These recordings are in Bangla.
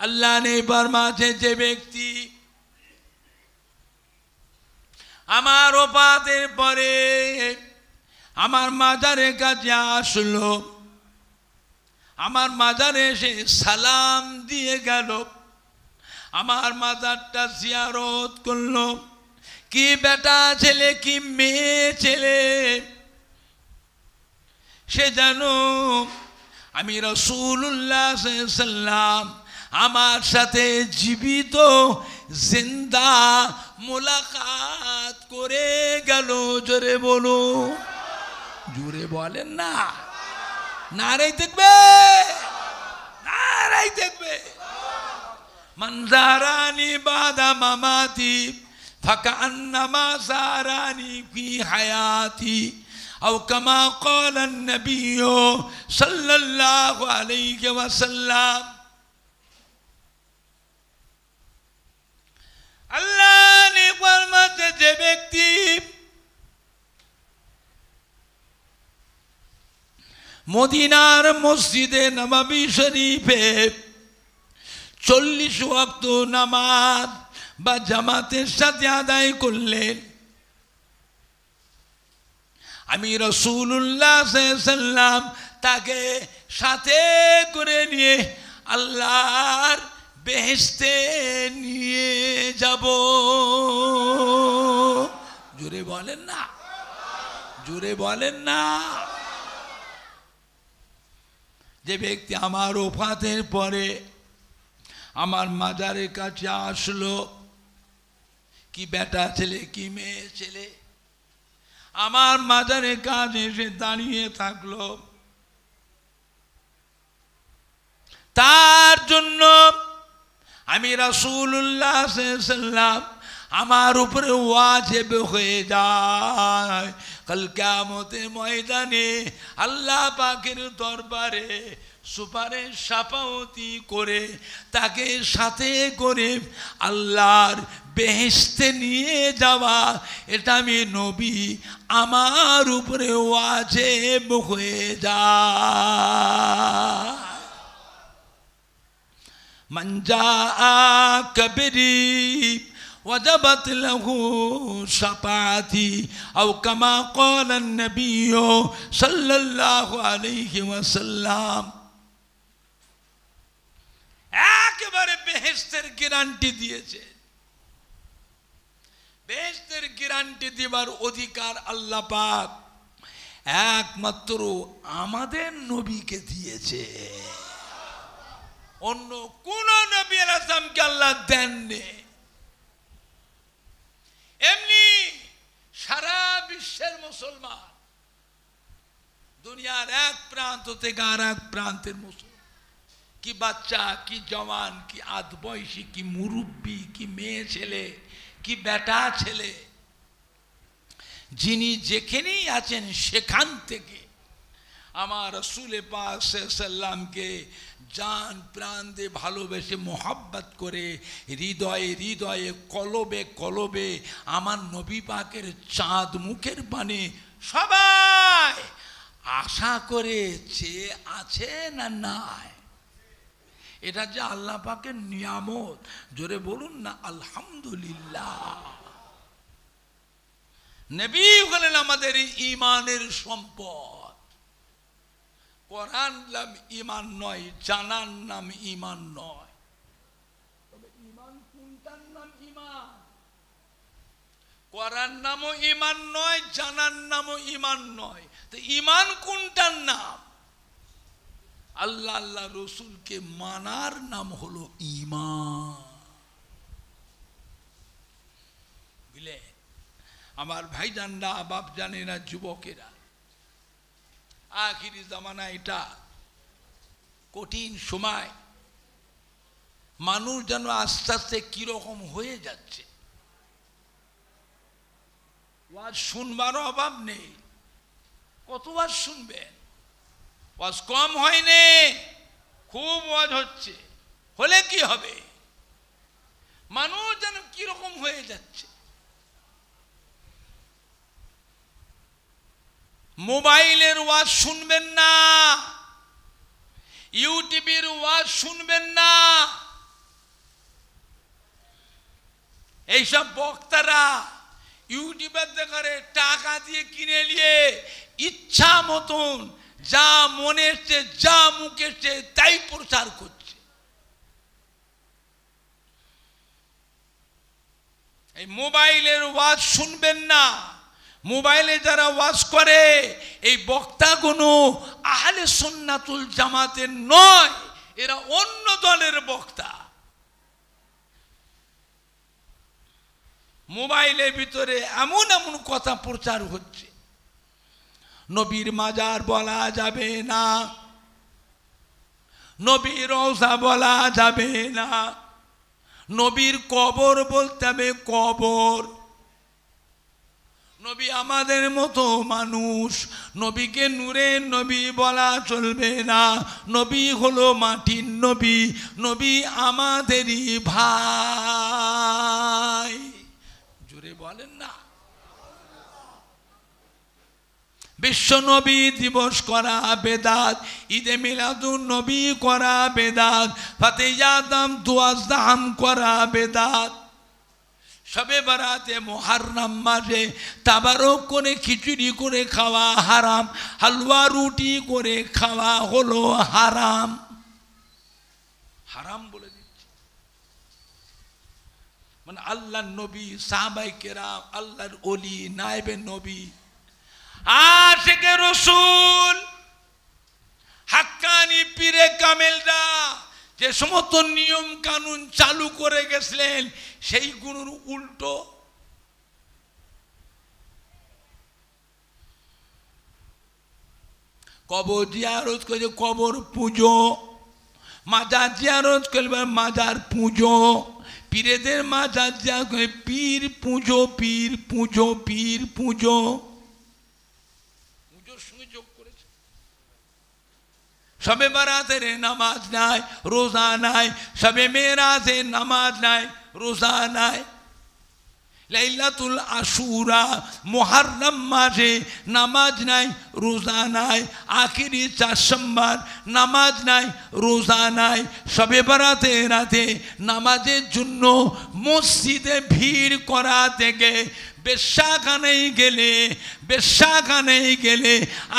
আল্লাহ নেই ফরমাছে যে ব্যক্তি আমার ওফাতের পরে আমার মাজারের কাছে আসলো, আমার মাজারে এসে সালাম দিয়ে গেল, আমার মাজারটা জিয়ারত করলো, কি বেটা ছেলে কি মেয়ে ছেলে, সে জানো আমি রাসূলুল্লাহ সাল্লাল্লাহু আলাইহি ওয়াসাল্লাম আমার সাথে জীবিত জিন্দা মুলাকাত করে গেল। জোরে বলো, জোরে বলেন না, নারাই দেখবে, নারাই দেখবে। মনজারানি বাদা মামাতি ফাকান্নামা জারানি ফি হায়াতি أو كما قال النبي صلى الله عليه وسلم আল্লাহ নে ফরমাতে যে ব্যক্তি মদিনার মসজিদে নববী শরীফে 40 ওয়াক্ত নামাজ বা জামাতের সাথে আদায় করলেন, আমি রাসূলুল্লাহ সাল্লাল্লাহু আলাইহি ওয়াসাল্লাম তাকে সাথে করে নিয়ে আল্লাহর বেহেশতে নিয়ে যাব। জোরে বলেন না, জোরে বলেন না। যে ব্যক্তি আমার ওফাতের পরে আমার মাজারের কাছে আসলো, কি বেটা ছেলে কি মেয়ে ছেলে, আমার মাজারের কাছে এসে দাঁড়িয়ে থাকলো, তার জন্য আমি রাসূলুল্লাহ সাল্লাল্লাহু আলাইহি ওয়াসাল্লাম আমার উপরে ওয়াজিব হয়ে যায় কাল কিয়ামতের ময়দানে আল্লাহ পাকের দরবারে সুপারিশ শাফাওতি করে তাকে সাথে করে আল্লাহর বেহেশতে নিয়ে যাওয়া, এটা আমি নবী আমার উপরে ওয়াজিব হয়ে যায়। মান জাআকা বিরিব وجبت له شفاعتي أو كما قال النبي صلى الله عليه وسلم। একেবারে বেহেশতের গ্যারান্টি দিয়েছে। বেহেশতের গ্যারান্টি দেবার অধিকার আল্লাহ পাক একমাত্র আমাদের নবীকে দিয়েছে, অন্য কোন নবী আলাইহিস সালামকে আল্লাহ দেননি। এমনি সারা বিশ্বের মুসলমান, দুনিয়ার এক প্রান্ত থেকে আর এক প্রান্তের মুসলমান, কি বাচ্চা কি জওয়ান কি আধ বয়সী কি মুরব্বী কি মেয়ে ছেলে কি বেটা ছেলে, যিনি যেখানেই আছেন সেখান থেকে আমার রাসূল পাক সাল্লাল্লাহু আলাইহি ওয়াসাল্লামকে জান প্রাণ দিয়ে ভালোবেসে মোহাব্বত করে হৃদয়ে হৃদয়ে কলবে কলবে আমার নবী পাকের চাঁদ মুখের পানে সবাই আশা করে চেয়ে আছে না নাই। এটা যে আল্লাহ পাকের নিয়ামত, জোরে বলুন না আলহামদুলিল্লাহ। নবী হলেন আমাদের ঈমানের সম্পদ। কোরআন নাম ঈমান নয়, জানার নাম ঈমান নয়। তবে ঈমান কোনটার নাম ঈমান? কোরআন নামও ঈমান নয়, জানার নামও ঈমান নয়। তো ঈমান কোনটার নাম? আল্লাহ আল্লাহ রসুলকে মানার নাম হলো ঈমান। বুঝলে আমার ভাইজানরা, বাপ জানেরা, যুবকেরা, আখিরি জামানা এটা কঠিন সময়। মানুষ যেন আস্তে আস্তে কিরকম হয়ে যাচ্ছে, ওয়াজ শুনবারও অভাব নেই। কত ওয়াজ শুনবেন? ওয়াজ কম হয়নি, খুব ওয়াজ হচ্ছে। হলে কি হবে? মানুষ যেন কিরকম হয়ে যাচ্ছে। মোবাইলের ওয়াজ শুনবেন না, ইউটিউবের ওয়াজ শুনবেন না, এইসব বক্তারা ইউটিউবের দেখারে টাকা দিয়ে কিনে নিয়ে ইচ্ছা মতন যা মনে এসছে যা মুখে এসছে তাই প্রচার করছে। এই মোবাইলের ওয়াজ শুনবেন না। মোবাইলে যারা ওয়াজ করে এই বক্তাগুলো আহলে সুন্নাতুল জামাতের নয়, এরা অন্য দলের বক্তা। মোবাইলের ভিতরে এমন এমন কথা প্রচার হচ্ছে, নবীর মাজার বলা যাবে না, নবীর রওজা বলা যাবে না, নবীর কবর বলতে হবে কবর। নবী আমাদের মতো মানুষ, নবীকে নূরের নবী বলা চলবে না, নবী হলো মাটির নবী, নবী আমাদেরই ভাই। জোরে বলেন না। বিশ্ব নবী দিবস করা বেদাত, ঈদে মিলাদুন নবী করা বেদাত, ফাতেয়াদাম দুয়াজদাম করা বেদাত। শবে বারাতে মুহররম মাসে তাবারক করে খিচুড়ি করে খাওয়া হারাম, হালুয়া রুটি করে খাওয়া হলো হারাম। হারাম বলে দিচ্ছে। মানে আল্লাহর নবী, সাহাবায়ে কেরাম, আল্লাহর ওলি, নায়েবে নবী, আশিকে রাসূল, হাক্কানি পীরে কামেলরা যে সমস্ত নিয়ম কানুন চালু করে গেছিলেন সেইগুলোর উল্টো। কবর জিয়ারত করে কবর পুজো, মাজার জিয়ারত করবে মাজার পুজো, পীরেদের মাজার জিয়ারত করে পীর পুজো, পীর পুজো, পীর পুজো। পুজোর সঙ্গে যোগ করেছে। শবে বারাতের নামাজ নাই, রোজা নাই, শবে মেরাজের নামাজ নাই, রোজা নাই, লাইলাতুল আশুরা মুহররম মাসে নামাজ নাই, রোজা নাই, আখিরি চার সোমবার নামাজ নাই, রোজা নাই। শবে বারাতের রাতে নামাজের জন্য মসজিদে ভিড় করা থেকে বেশ্যাখানায় গেলে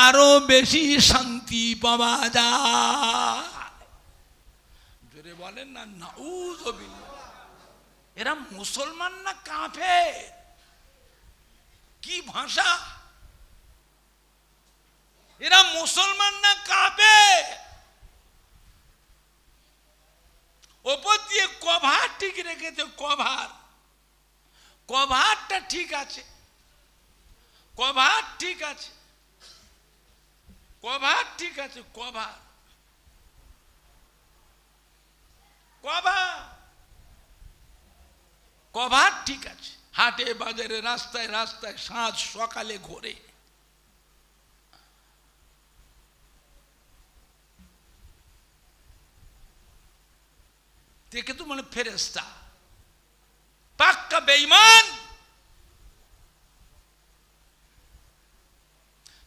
আরো বেশি শান্তি পাওয়া যায়। জোরে বলেন না নাউযুবিল্লাহ। এরা মুসলমান না কাফের? কি ভাষা! এরা মুসলমান না কাফের? ওপর দিয়ে কভার ঠিক রেখেছে, কভারটা ঠিক আছে, কভার ঠিক আছে, কভার ঠিক আছে, কভার ঠিক আছে। হাটে বাজারে রাস্তায় রাস্তায় সাঁঝ সকালে ঘোরে। দেখে তো মানে ফেরেশতা, পাক্কা বেঈমান।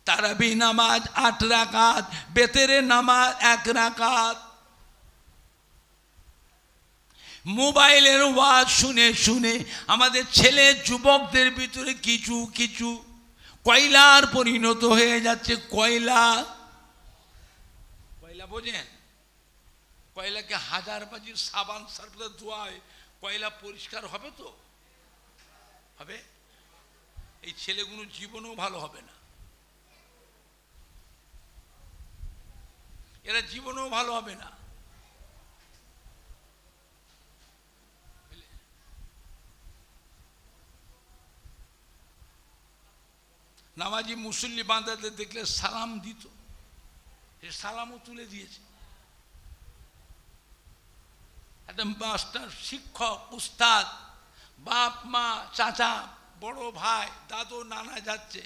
তারাবি নামাজ 8 রাকাত, বেতেরে নামাজ 1 রাকাত। মোবাইলের ওয়াজ শুনে শুনে আমাদের ছেলে যুবকদের ভিতরে কিছু কিছু কয়লার পরিণত হয়ে যাচ্ছে। কয়লা বোঝেন? কয়লাকে হাজার বাজির সাবান সার্ফে ধোয়ায় কয়লা পরিষ্কার হবে? তো হবে? এই ছেলেগুলো জীবনেও ভালো হবে না, এরা জীবনেও ভালো হবে না। নামাজি মুসল্লি বান্দাদের দেখলে সালাম দিত, সে সালামও তুলে দিয়েছে। একটা মাস্টার, শিক্ষক, উস্তাদ, বাপ মা, চাচা, বড় ভাই, দাদু, নানা যাচ্ছে,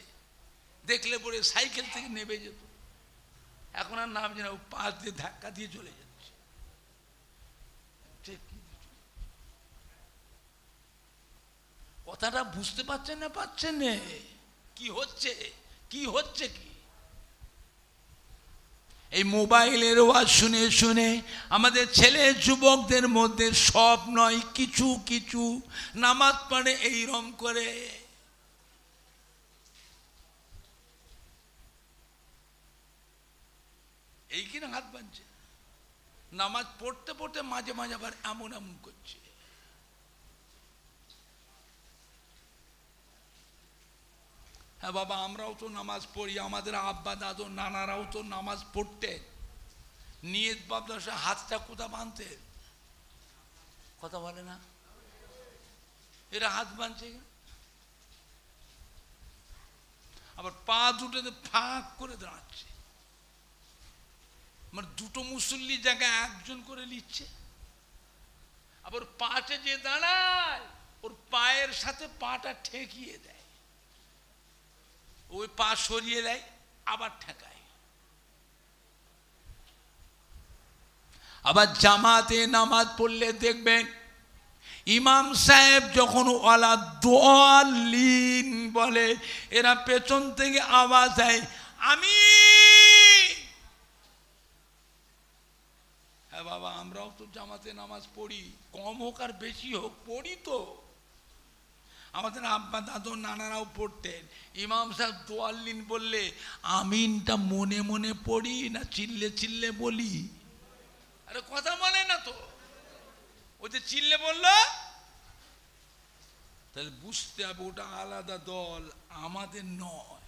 দেখলে পরে সাইকেল থেকে নেমে যেত। এখন আর নাম যেন পাশ দিয়ে ধাক্কা দিয়ে চলে যাচ্ছে। কথাটা বুঝতে পারছেন না? পাচ্ছেন না? কি হচ্ছে কি? এই মোবাইলের ওয়াজ শুনে শুনে আমাদের ছেলে যুবকদের মধ্যে সব নয় কিছু কিছু নামাজ পড়ে এইরম করে। এই কিনা হাত বাঁধছে, নামাজ পড়তে পড়তে মাঝে মাঝে আবার এমন এমন করছে। হ্যাঁ বাবা, আমরাও তো নামাজ পড়ি, আমাদের আব্বা দাদু নানারাও তো নামাজ পড়তেন। নিয়ত বাবদাসে হাতটা কোথা বাঁধতেন? কথা বলে না, এরা হাত বাঁধছে আবার পা দুটোতে ফাঁক করে দাঁড়াচ্ছে। মানে দুটো মুসল্লি জায়গায় একজন করে নিচ্ছে। আবার পাটে যে দাঁড়ায় ওর পায়ের সাথে পাটা ঠেকিয়ে দেয়, ওই পা সরিয়ে দেয় আবার ঠেকায়। আবার জামাতে নামাজ পড়লে দেখবেন ইমাম সাহেব যখন ওয়ালা দোয়াল্লিন বলে, এরা পেছন থেকে আওয়াজ দেয় আমি। হ্যাঁ বাবা, আমরাও তো জামাতে নামাজ পড়ি, কম হোক আর বেশি হোক পড়ি তো। আমাদের আব্বা দাদু নানারাও পড়তেন। ইমাম সাহেব দোয়াল্লিন বললে আমিনটা মনে মনে পড়ি না চিল্লে চিল্লে বলি? আরে কথা বলে না তো, ওই যে চিল্লে বললো তাহলে বুঝতে হবে ওটা আলাদা দল, আমাদের নয়।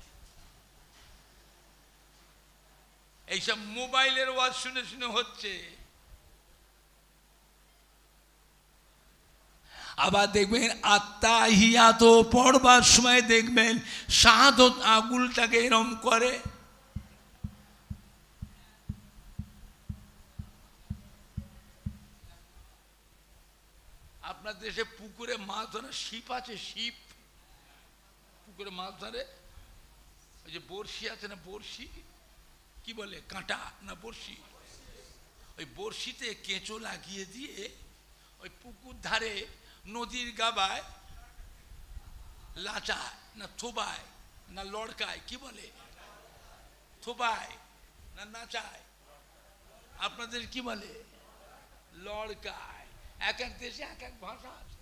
এইসব মোবাইলের ওয়াজ শুনে শুনে হচ্ছে। আবার দেখবেন আত্তাহিয়াত পড়বার সময় দেখবেন শাহাদত আঙুলটাকে এরম করে। আপনার দেশে পুকুরে মাছ ধরে শিপ আছে, শিপ পুকুরে মাছ ধরে, ওই যে বড়শি আছে না, বড়শি কি বলে, কাঁটা না বড়শি, ওই বড়শিতে কেঁচো লাগিয়ে দিয়ে ওই পুকুর ধারে নদীর গাবায় লাচায় না থোবায় না লড়কায়, কি বলে, থোবায় না নাচায়, আপনাদের কি বলে, লড়কায়। এক এক দেশে এক এক ভাষা আছে।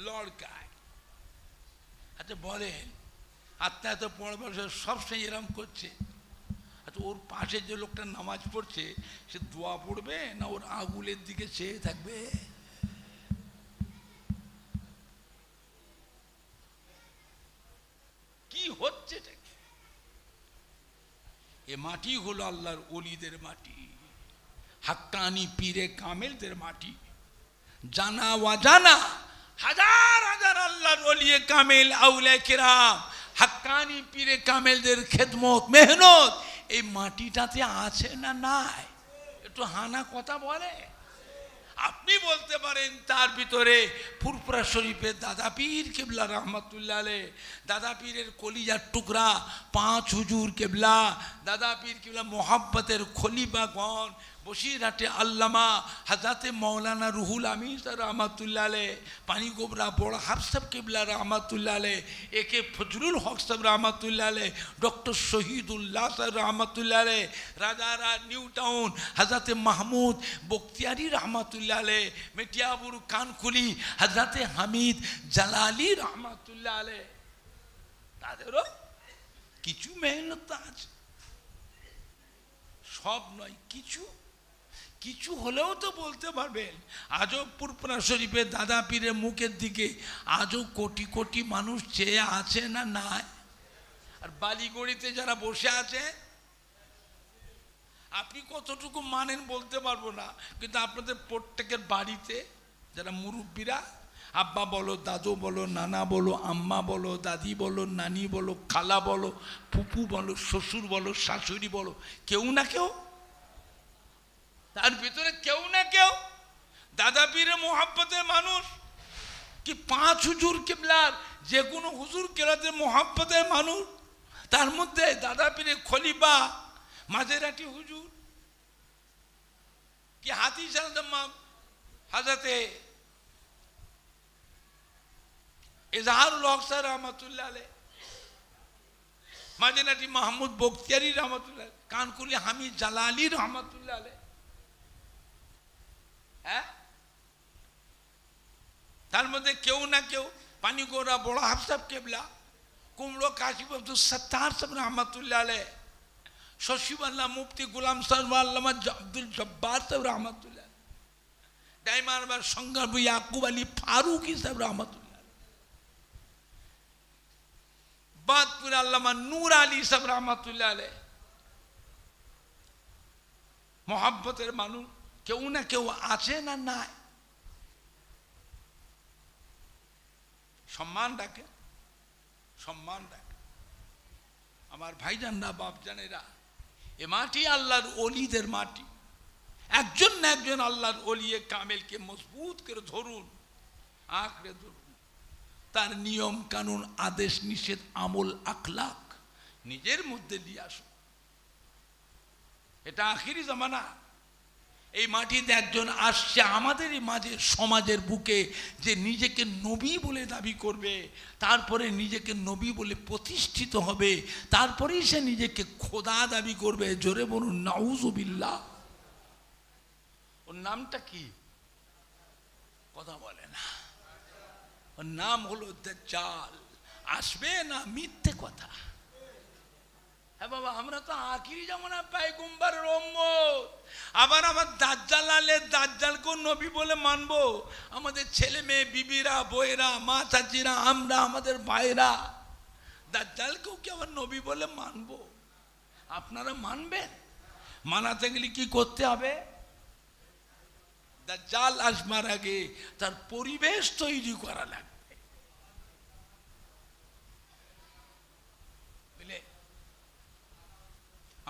লড়কায়। আচ্ছা বলেন, আত্মা এত পড়বার সবসময় এরম করছে, আচ্ছা ওর পাশে যে লোকটা নামাজ পড়ছে সে দোয়া পড়বে না ওর আঙুলের দিকে চেয়ে থাকবে? কি হচ্ছে? এ মাটি হলো আল্লাহর ওলিদের মাটি, হাক্কানি পীরে কামেলদের মাটি। জানা ওয়াজানা হাজার হাজার আল্লাহর ওলিয়ে কামেল আউলিয়া কিরাম হাক্কানি পীরে কামেলদের খেদমত মেহনত এই মাটিটাতে আছে না নাই? একটু হানা কথা বলে। আপনি বলতে পারেন তার ভিতরে ফুরফুরা শরীফের দাদা পীর কেবলা রহমতুল্লাহ আলাইহ, দাদা পীরের কলিজার টুকরা 5 হুজুর কেবলা, দাদা পীর কেবলা মোহাব্বতের খলিফাগণ, বসিরহাটে আল্লামা হযরতে মাওলানা রুহুল আমিন রহমতুল্লাহ আলাইহ, পানি গোবরা বড় হাফসাব কেবলা রহমতুল্লাহ আলাইহ, একে ফজলুল হক সাহেব রহমতুল্লাহ আলাইহ, ডক্টর শহীদুল্লাহ সাহেব রহমতুল্লাহ আলাইহ, রাজারা নিউ টাউন হযরতে মাহমুদ বখতিয়ারি রহমতুল্লাহ আলাইহ, মেটিয়াবুর কানকুলি হযরতে হামিদ জালালি রহমতুল্লাহ আলাইহ, তাদেরও কিছু মেহনত আছে, সব নয়, কিছু কিছু হলেও তো বলতে পারবেন। আজও ফুরফুরা শরীফের দাদা পীরের মুখের দিকে আজও কোটি কোটি মানুষ চেয়ে আছে না নাই? আর বালিগড়িতে যারা বসে আছে আপনি কতটুকু মানেন বলতে পারবো না, কিন্তু আপনাদের প্রত্যেকের বাড়িতে যারা মুরব্বীরা, আব্বা বলো, দাদু বলো, নানা বলো, আম্মা বলো, দাদি বলো, নানি বলো, খালা বলো, ফুপু বলো, শ্বশুর বলো, শাশুড়ি বলো, কেউ না কেউ তার ভিতরে কেউ না কেউ দাদা পীরের মোহাব্বতের মানুষ। কি 5 হুজুর কেবলার যে কোনো হুজুর কেবলাদের মোহাব্বতের মানুষ, তার মধ্যে দাদা পীরের খলিফা মাঝেরাটি হুজুর, কি হাতি হাজরতে এজাহারুল হক সাহেব রহমতুল্লাহ আলাইহ, মাঝেনাটি মাহমুদ বখতিয়ারি রহমতুল্লাহ, কানকুলি হামিদ জালালি রহমতুল্লাহ আলাইহ। হ্যাঁ, তার মধ্যে কেউ না কেউ, পানিগোড়া বড় হাফসাব কেবলা, কুমড়ো কাশিফ আব্দুল সত্তার সাহেব রহমতুল্লাহ আলাইহ, শশীবাল্লাহ মুফতি গুলাম সাহেব আল্লামা আব্দুল জব্বার সাহেব রহমতুল্লাহ, ডাইমারবার সংগ্রাম ইয়াকুব আলী ফারুকি সাহেব রহমতুল্লাহ, বাদপুর আল্লামা নূর আলী সাহেব রহমতুল্লাহ আলাইহ। মোহাব্বতের মানুষ কেউ না কেউ আছে না নাই? সম্মান ডাকে, সম্মান ডাকে। আমার ভাইজানরা, বাপজানেরা, এ মাটি আল্লাহর ওলিদের মাটি। একজন না একজন আল্লাহর ওলিয়ে কামেলকে মজবুত করে ধরুন, আঁকড়ে ধরুন। তার নিয়ম কানুন, আদেশ নিষেধ, আমল আখলাক নিজের মধ্যে নিয়ে আসুন। এটা আখিরি জামানা। এই মাটিতে একজন আসছে আমাদের মাঝে, সমাজের বুকে, যে নিজেকে নবী বলে দাবি করবে, তারপরে নিজেকে নবী বলে প্রতিষ্ঠিত হবে, তারপরেই সে নিজেকে খোদা দাবি করবে। জোরে বলুন নাউজুবিল্লাহ। ওর নামটা কি? কথা বলে না। ওর নাম হলো দাজ্জাল। আসবে না মিথ্যে কথা। হ্যাঁ বাবা, আমরা তো আখিরি জামানা পয়গম্বরের উম্মত। আবার আমার দাজ্জাল আলে দাজ্জালকে নবী বলে মানবো? আমাদের ছেলে মেয়ে, বিবিরা, বইরা, মা চাচিরা, আমরা, আমাদের ভাইরা, দাজ্জালকেও কি আবার নবী বলে মানবো? আপনারা মানবেন? মানাতে গেলে কি করতে হবে? দাজ্জাল আসবার আগে তার পরিবেশ তৈরি করা লাগবে।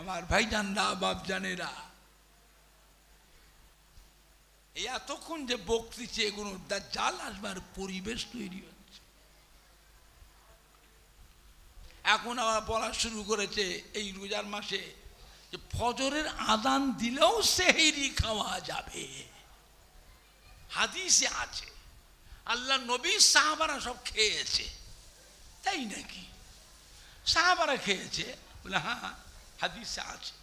আমার ভাইজানরা, বাপজানেরা, এই এতক্ষণ যে বক্তৃতা, এগুলো দাজ্জাল আসবার পরিবেশ তৈরি হচ্ছে। এখন আবার বলা শুরু করেছে এই রোজার মাসে যে ফজরের আযান দিলেও সেহরি খাওয়া যাবে। হাদিসে আছে, আল্লাহ নবী সাহাবারা সব খেয়েছে। তাই নাকি? সাহাবারা খেয়েছে? বলে হ্যাঁ, হাদিসে আছে।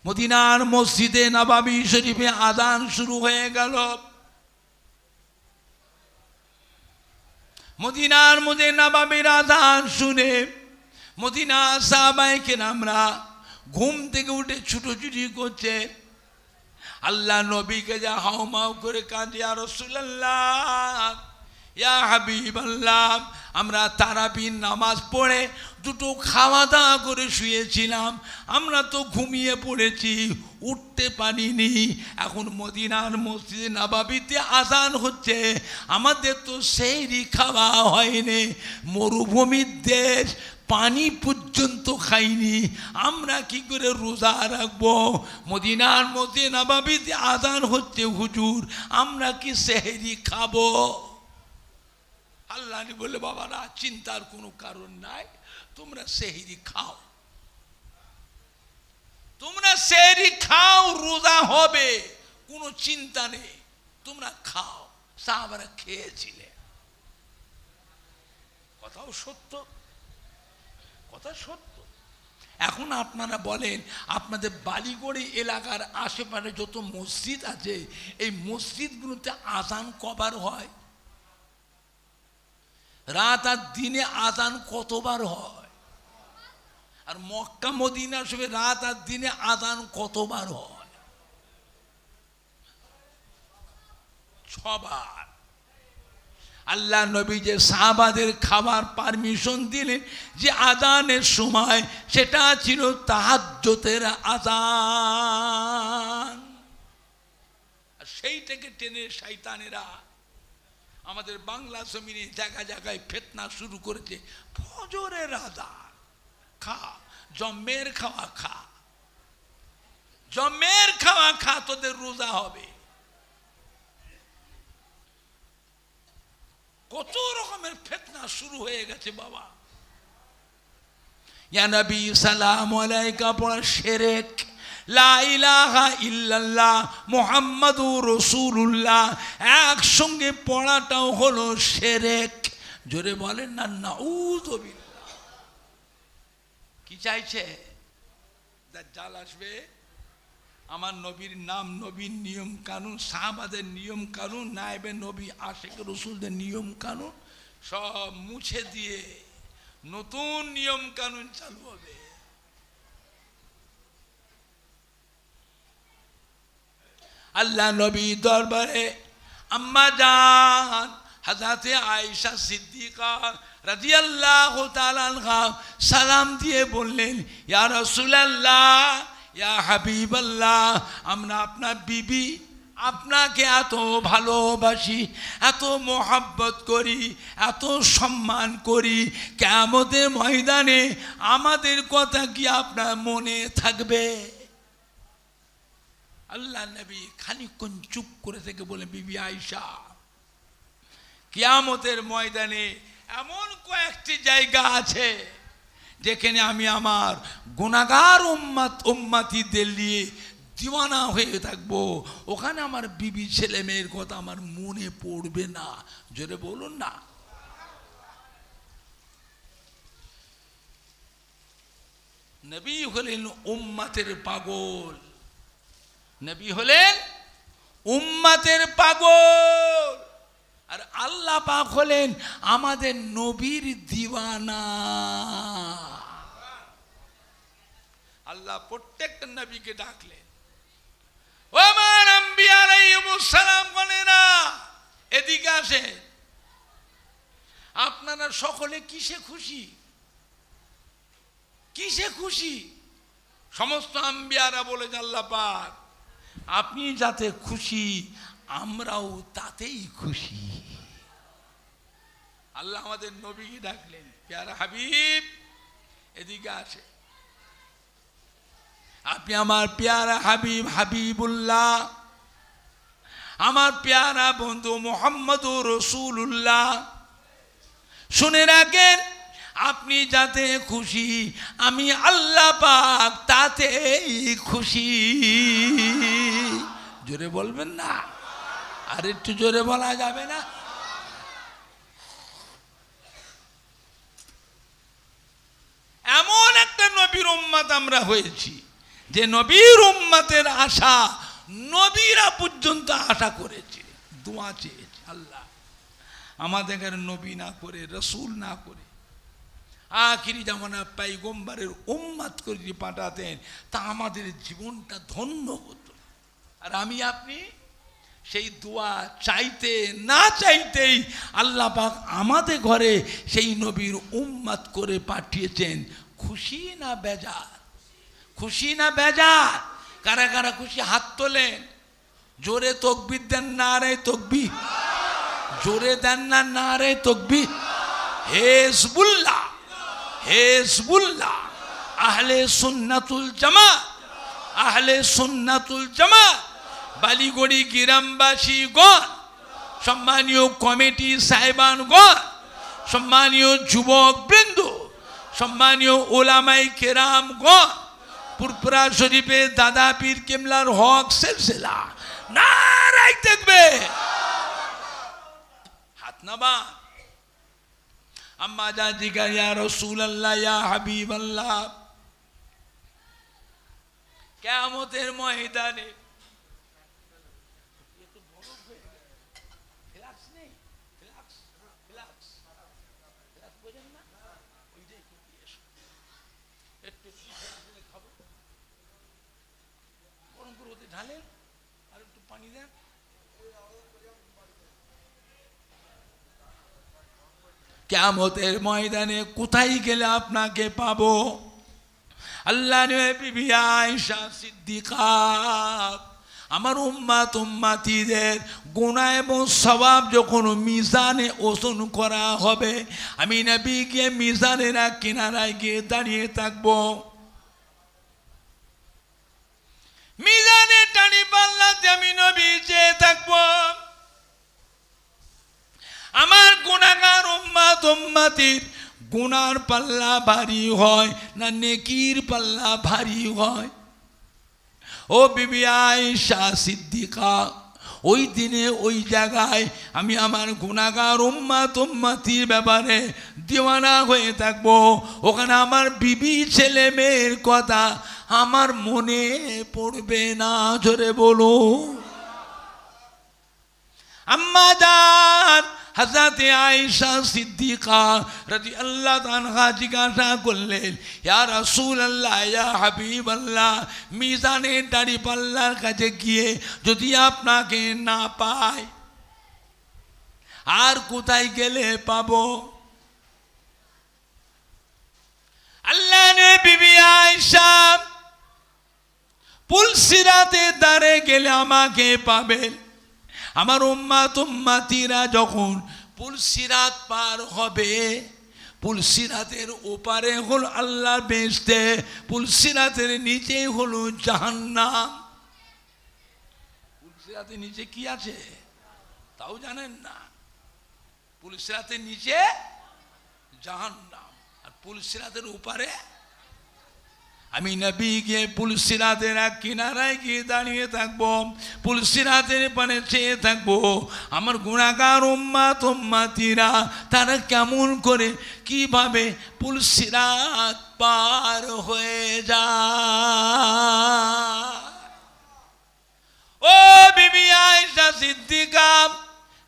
মদিনার মসজিদে নববী শরীফে আযান শুরু হয়ে গেল। মদিনার মধ্যে নববীর আযান শুনে মদিনার সাহাবায়ে কেরামরা ঘুম থেকে উঠে ছুটোছুটি করছে। আল্লাহ নবীকে যা হাউমাউ করে কাঁদে, ইয়া রাসূলুল্লাহ, ইয়া হাবিবাল্লাহ, আমরা তারাবির নামাজ পড়ে দুটো খাওয়া দাওয়া করে শুয়েছিলাম, আমরা তো ঘুমিয়ে পড়েছি, উঠতে পারিনি। এখন মদিনার মসজিদে নববীতে আযান হচ্ছে, আমাদের তো সেহরি খাওয়া হয়নি, মরুভূমির দেশ, পানি পর্যন্ত খাইনি, আমরা কি করে রোজা রাখবো? মদিনার মসজিদে নববীতে আযান হচ্ছে হুজুর, আমরা কি সেহরি খাবো? আল্লাহ বলে, বাবারা, চিন্তার কোনো কারণ নাই, তোমরা সেহরি খাও, তোমরা সেহরি খাও, রোজা হবে, কোনো চিন্তা নেই, তোমরা খাও। সাহাবারা খেয়েছিলে। কথাও সত্য, কথা সত্য। এখন আপনারা বলেন, আপনাদের বালিগড়ি এলাকার আশেপাশে যত মসজিদ আছে, এই মসজিদগুলোতে আযান কবার হয়? রাত আর দিনে আযান কতবার হয়? আর মক্কা মদিনা সবে রাত আর দিনে আযান কতবার হয়? 6 বার। আল্লাহ নবী যে সাহাবাদের খাবার পারমিশন দিলেন যে আযানের সময়, সেটা ছিল তাহাজ্জুদের আযান। আর সেইটাকে টেনে শয়তানেরা আমাদের বাংলা জমিনে জায়গায় জায়গায় ফিতনা শুরু করেছে। ফজরের আযান খা, জম্মের খাওয়া খা, জম্মের খাওয়া খা, তোদের রোজা হবে। কত রকমের ফিতনা শুরু হয়ে গেছে বাবা। ইয়া নবী সালামু আলাইকা পড়া শিরক, লা ইলাহা ইল্লাল্লাহ মুহাম্মাদুর রাসূলুল্লাহ একসঙ্গে পড়াটাও হলো শিরক। জোরে বলেন না নাউযুবিল্লাহ। কি চাইছে? দাজ্জাল আসবে, আমার নবীর নাম, নবীর নিয়ম কানুন, সাহাবাদের নিয়ম কানুন, নায়েবে নবী আশিক রসুলদের নিয়ম কানুন সব মুছে দিয়ে নতুন নিয়ম কানুন চালু হবে। আল্লাহ নবী দরবারে আম্মা জান হযরতে আয়েশা সিদ্দিকা রাদিয়াল্লাহু তাআলা আনহা সালাম দিয়ে বললেন, ইয়া রাসূলুল্লাহ, ইয়া হাবিবাল্লাহ, আমরা আপনার বিবি, আপনাকে এত ভালোবাসি, এত মোহাব্বত করি, এত সম্মান করি, কিয়ামতের ময়দানে আমাদের কথা কি আপনার মনে থাকবে? আল্লাহ নবী খানিকক্ষণ চুপ করে থেকে বলে, বিবি আয়েশা, কিয়ামতের ময়দানে এমন কয়েকটি জায়গা আছে যেখানে আমি আমার গুনাহগার উম্মতিদের নিয়ে দিওয়ানা হয়ে থাকবো, ওখানে আমার বিবি ছেলে মেয়ের কথা আমার মনে পড়বে না। জোরে বলুন না। নবী হলেন উম্মতের পাগল, নবী হলেন উম্মতের পাগল, আর আল্লাহ পাক হলেন আমাদের নবীর দিওয়ানা। আল্লাহ প্রত্যেকটা নবীকে ডাকলেন, ও আমার আম্বিয়া আলাইহিমুস সালাম গণেরা, এদিকে আসেন। আপনারা সকলে কিসে খুশি? কিসে খুশি? সমস্ত আম্বিয়ারা বলে, আল্লাহ পাক আপনি যাতে খুশি আমরাও তাতেই খুশি। আল্লাহ আমাদের নবীকে ডাকলেন, প্যারা হাবিব এদিকে আসে। আপনি আমার প্যারা হাবিব হাবিবুল্লাহ, আমার প্যারা বন্ধু মুহাম্মদুর রাসূলুল্লাহ, শুনে রাখেন, আপনি যাতে খুশি আমি আল্লাহ পাক তাতেই খুশি। জোরে বলবেন না? আর একটু জোরে বলা যাবে না? এমন একটা নবীর উম্মত আমরা হয়েছি যে নবীর উম্মতের আশা নবীরা পর্যন্ত আশা করেছে, দোয়া চেয়েছে, আল্লাহ আমাদের নবী না করে, রসুল না করে আখিরি জামানা পয়গম্বরের উম্মত করে যদি পাঠাতেন তা আমাদের জীবনটা ধন্য হতো। আর আমি আপনি সেই দোয়া চাইতে না চাইতেই আল্লাহ পাক আমাদের ঘরে সেই নবীর উম্মত করে পাঠিয়েছেন। খুশি না বেজার? খুশি না বেজার? কারা কারা খুশি হাত তোলেন। জোরে তাকবীর দেন, নারে তাকবীর। জোরে দেন না নারে তাকবীর। হিজবুল্লাহ, হিজবুল্লাহ, আহলে সুন্নাতুল জামাত, আহলে সুন্নাতুল জামাত, বালিগড়ি গ্রামবাসীগণ, সম্মানীয় কমিটি সাহেবানগণ, সম্মানীয় যুবক বৃন্দ, সম্মানীয় ওলামাই কেরামগণ, পুরপুরা শরীফে দাদা পীর কেবলার হক সিলসিলা, নারায়ে তাকবীর। হাত নামান। আম্মা জান জিজ্ঞাসা, ইয়া রাসূলুল্লাহ, ইয়া হাবিবাল্লাহ, কিয়ামতের ময়দানে ঢালেন আর একটু পানি দেন। কিয়ামতের ময়দানে কোথায় গেলে আপনাকে পাবো? আল্লাহ বিবি আয়েশা সিদ্দিকা, আমার উম্মত উম্মতিদের গুনাহ এবং সওয়াব যখন মিজানে ওজন করা হবে, আমি নবী গিয়ে মিজানের এক কিনারায় গিয়ে দাঁড়িয়ে থাকবো। মিজানে টানি পাল্লাতে আমি নবী চেয়ে থাকবো। আমার গুনাহগার উম্মত উম্মতির গুনার পাল্লা ভারী হয় না নেকির পাল্লা ভারী হয়? ও বিবি আয়েশা সিদ্দিকা, ওই দিনে ওই জায়গায় আমি আমার গুনাহগার উম্মতির ব্যাপারে দিওয়ানা হয়ে থাকবো। ওখানে আমার বিবি ছেলে মেয়ের কথা আমার মনে পড়বে না। জোরে বলো। আম্মা জান হযরতে আয়েশা সিদ্দিকা রাদিয়াল্লাহু তাআলা জিজ্ঞাসা করলেন, ইয়া রাসূলুল্লাহ, ইয়া হাবিবাল্লাহ, মিজানে দাঁড়িপাল্লার কাছে গিয়ে যদি আপনাকে না পাই আর কোথায় গেলে পাবো? আল্লাহ নবী বিবি আয়েশা, পুলসিরাতে দাঁড়ে গেলে আমাকে পাবেন। আমার উম্মতিরা যখন পুলসিরাত পার হবে, পুলসিরাতের ওপারে হলো আল্লাহর বেহেশতে, পুলসিরাতের নিচেই হলো জাহান্নাম। পুলসিরাতের নিচে কি আছে তাও জানেন না? পুলসিরাতের নিচে জাহান্নাম, আর পুলসিরাতের ওপারে আমি নবী গিয়ে পুলসিরাতের এক কিনারায় গিয়ে দাঁড়িয়ে থাকবো, পুলসিরাতের পানে চেয়ে থাকবো আমার গুনাহগার উম্মতিরা তারা কেমন করে কিভাবে পুলসিরাত পার হয়ে যায়। ও বিবি আয়েশা সিদ্দিকা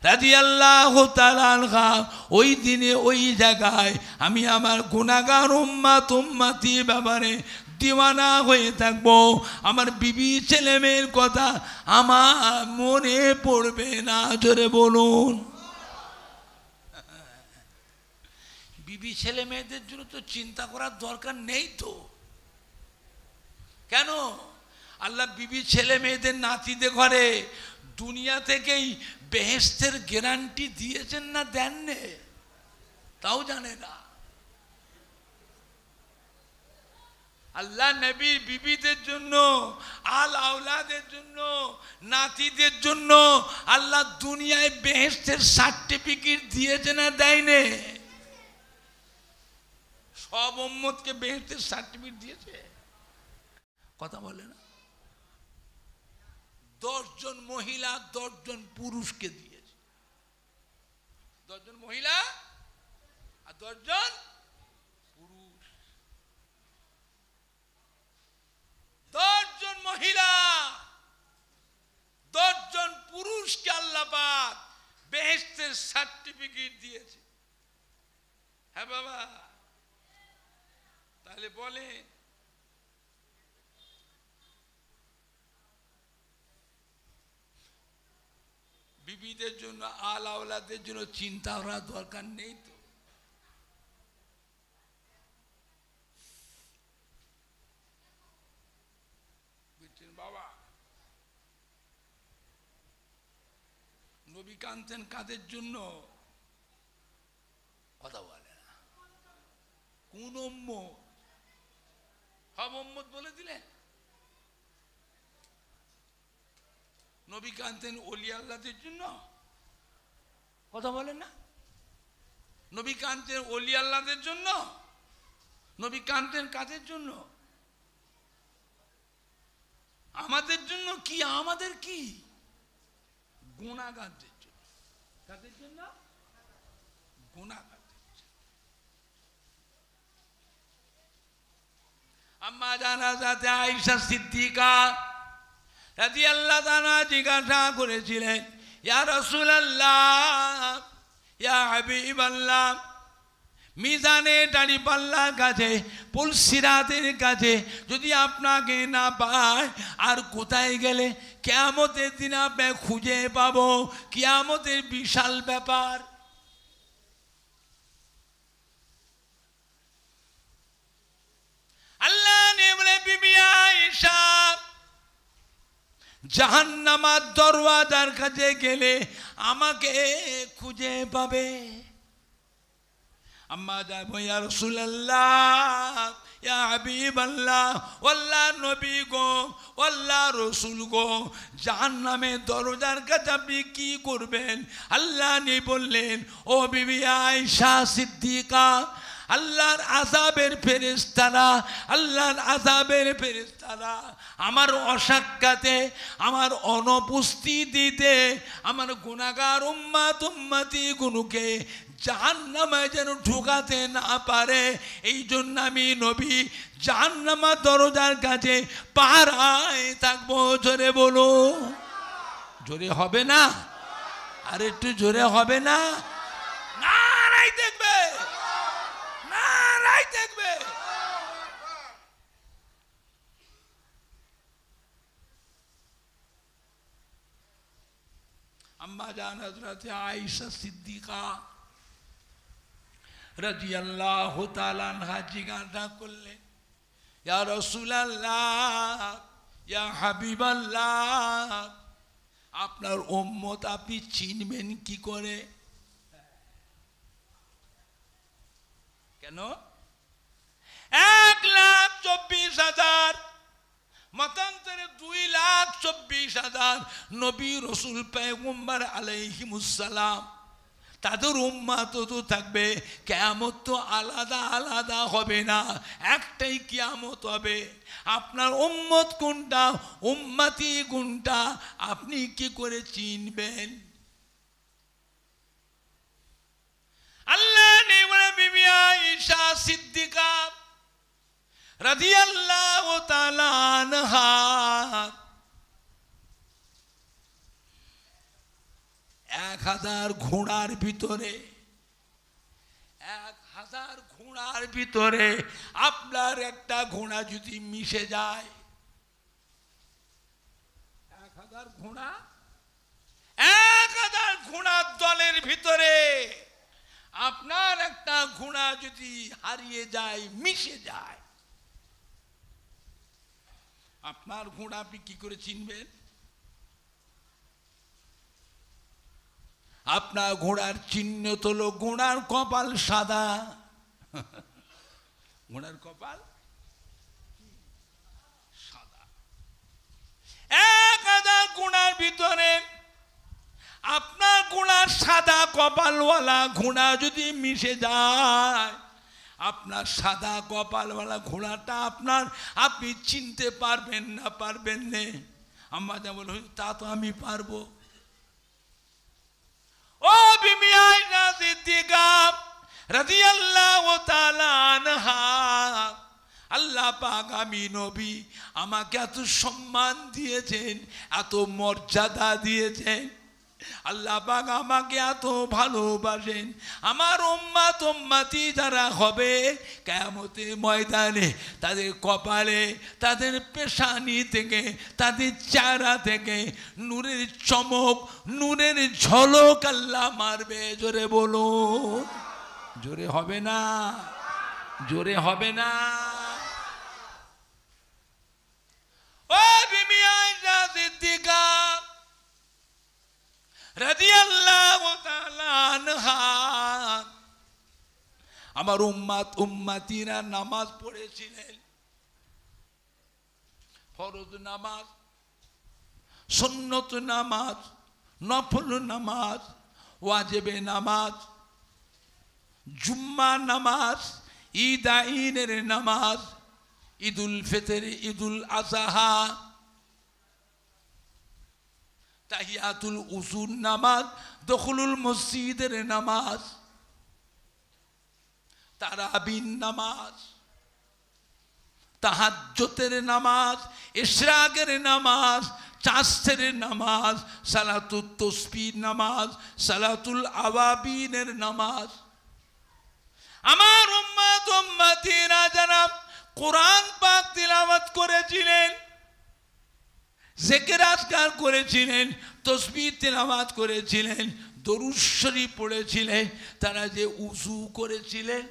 রাদিয়াল্লাহু তাআলা আনহা, ওই দিনে ওই জায়গায় আমি আমার গুনাহগার উম্মতির ব্যাপারে দিওয়ানা হয়ে থাকবো। আমার বিবি ছেলে মেয়ের কথা আমার মনে পড়বে না। জোরে বলুন। বিবি ছেলে মেয়েদের জন্য তো চিন্তা করার দরকার নেই তো। কেন? আল্লাহ বিবি ছেলে মেয়েদের নাতিদের ঘরে দুনিয়া থেকেই বেহেশতের গ্যারান্টি দিয়েছেন না দেননি? তাও জানে না। আল্লাহ নবীর বিবিদের জন্য, আল আওলাদের জন্য, নাতিদের জন্য আল্লাহ দুনিয়ায় বেহেশতের সার্টিফিকেট দিয়েছে না দেয়নি? সব উম্মতকে বেহেশতের সার্টিফিকেট দিয়েছে। কথা বলে না? 10 জন মহিলা 10 জন পুরুষকে দিয়েছে। 10 জন মহিলা আর 10 জন পুরুষ। 10 জন মহিলা 10 জন পুরুষকে আল্লাহ পাক বেহেশতের সার্টিফিকেট দিয়েছে। হ্যাঁ বাবা, তাহলে বলে বিবিদের জন্য, আল আওলাদের জন্য চিন্তা করার দরকার নেই তো? বুঝছেন বাবা? নবী কাঁদতেন কাদের জন্য? কথা বলে না। কোন উম্মত? সব উম্মত বলে দিলেন। নবী কাঁদতেন ওলি আল্লাহদের জন্য। কথা বলেন না? নবী কাঁদতেন ওলি আল্লাহদের জন্য। নবী কাঁদতেন কাদের জন্য? আমাদের জন্য কি? আমাদের কি? গুনাহগারদের জন্য। কাদের জন্য? গুনাহগারদের জন্য। আম্মা জানা যাতে আয়েশা সিদ্দিকা রাদিয়াল্লাহু তাআলা জিজ্ঞাসা করেছিলেন, ইয়া রাসূলুল্লাহ, ইয়া হাবিবাল্লাহ, মিজানে দাঁড়িপাল্লার কাছে, পুলসিরাতের কাছে যদি আপনাকে না পায় আর কোথায় গেলে কিয়ামতের দিন আপনাকে খুঁজে পাবো? কিয়ামতের বিশাল ব্যাপার। আল্লাহ নে বলে, বিবি আয়েশা, জাহান্নামের দরওয়াজার কাছে গেলে আমাকে খুঁজে পাবে। আম্মা যাবো, ইয়া রাসূলুল্লাহ, ইয়া হাবিবাল্লাহ, আল্লাহ নবী গো, আল্লাহ রসুল গো, জাহান্নামের দরজার কাছে আপনি কি করবেন? আল্লাহ নবী বললেন, ও বিবি আয়েশা সিদ্দিকা, আল্লাহর আযাবের ফেরেশতারা, আল্লাহর আযাবের ফেরেশতারা আমার অসাক্ষাতে, আমার অনুপস্থিতিতে আমার গুনাহগার উম্মতি গুনুকে জাহান্নামে যেন ঢোকাতে না পারে, এই জন্য আমি নবী জাহান্নামের দরজার কাছে পাহারায় থাকবো। জোরে বলো, জোরে হবে না? আর একটু জোরে হবে না? নারাই দেখবে, নারাই দেখবে। আম্মা জান হযরত আয়েশা সিদ্দিকা রাদিয়াল্লাহু তাআলা আনহা জিজ্ঞাসা করলেন, ইয়া রাসূলুল্লাহ, ইয়া হাবিবাল্লাহ, আপনার উম্মত আপনি চিনবেন কি করে? কেন? 1,24,000, মতান্তরে 2,24,000 নবী রাসূল পয়গম্বর আলাইহিমুস সালাম, তাদের উম্মত তো থাকবে। কিয়ামত তো আলাদা আলাদা হবে না, একটাই কিয়ামত হবে। আপনার উম্মত কোনটা, উম্মতি কোনটা, আপনি কি করে চিনবেন? আল্লাহ নেওয়া বিবি আয়েশা সিদ্দিকা রাদিয়াল্লাহু তাআলা আনহা 1,000 ঘোড়ার ভিতরে, 1,000 ঘোড়ার ভিতরে আপনার একটা ঘোড়া যদি মিশে যায়, 1,000 ঘোড়া, 1,000 ঘোড়ার দলের ভিতরে আপনার একটা ঘোড়া যদি হারিয়ে যায়, মিশে যায়, আপনার ঘোড়া আপনি কি করে চিনবেন? আপনার ঘোড়ার চিহ্ন হলো ঘোড়ার কপাল সাদা। ঘোড়ার কপাল সাদা। 1,000 ঘোড়ার ভিতরে আপনার ঘোড়ার সাদা কপালওয়ালা ঘোড়া যদি মিশে যায়, আপনার সাদা কপালওয়ালা ঘোড়াটা আপনি চিনতে পারবেন না, পারবেন না? আম্মা যেমন তা তো আমি পারবো। ও বিবি আয়েশা সিদ্দিকা রাদিয়াল্লাহু তাআলা আনহা, আল্লাহ পাক আমি নবী আমাকে এত সম্মান দিয়েছেন, এত মর্যাদা দিয়েছেন, আল্লাহ পাক আমাকে এত ভালোবাসেন। আমার উম্মত উম্মতি যারা হবে কিয়ামতের ময়দানে, তাদের কপালে, তাদের পেশানি থেকে, তাদের চেহারা থেকে নূরের চমক, নূরের ঝলক আল্লাহ মারবে। জোরে বলো, জোরে হবে না? জোরে হবে না? ও বিবি আয়েশা সিদ্দিকা রাদিয়াল্লাহু তাআলা আনহা, আমার উম্মতিরা নামাজ পড়েছিলেন, ফরজ নামাজ, সুন্নত নামাজ, নফল নামাজ, ওয়াজিবে নামাজ, জুম্মা নামাজ, ঈদ আইনের নামাজ, ঈদুল ফিতর, ঈদুল আযহা, তাহিয়াতুল উজুর নামাজ, দখলুল মসজিদের নামাজ, তারাবির নামাজ, তাহাজ্জুদের নামাজ, ইশরাকের নামাজ, চাঁদের নামাজ, সালাতুত তাসবিহ নামাজ, সালাতুল আওয়াবিনের নামাজ। আমার উম্মত উম্মতিরা যারা কোরআন পাক তিলাওয়াত করেছিলেন, জিকির আজকার করেছিলেন, তাসবিহ তিলাওয়াত করেছিলেন, দরুদ শরীফ পড়েছিলেন, তারা যে উযু করেছিলেন,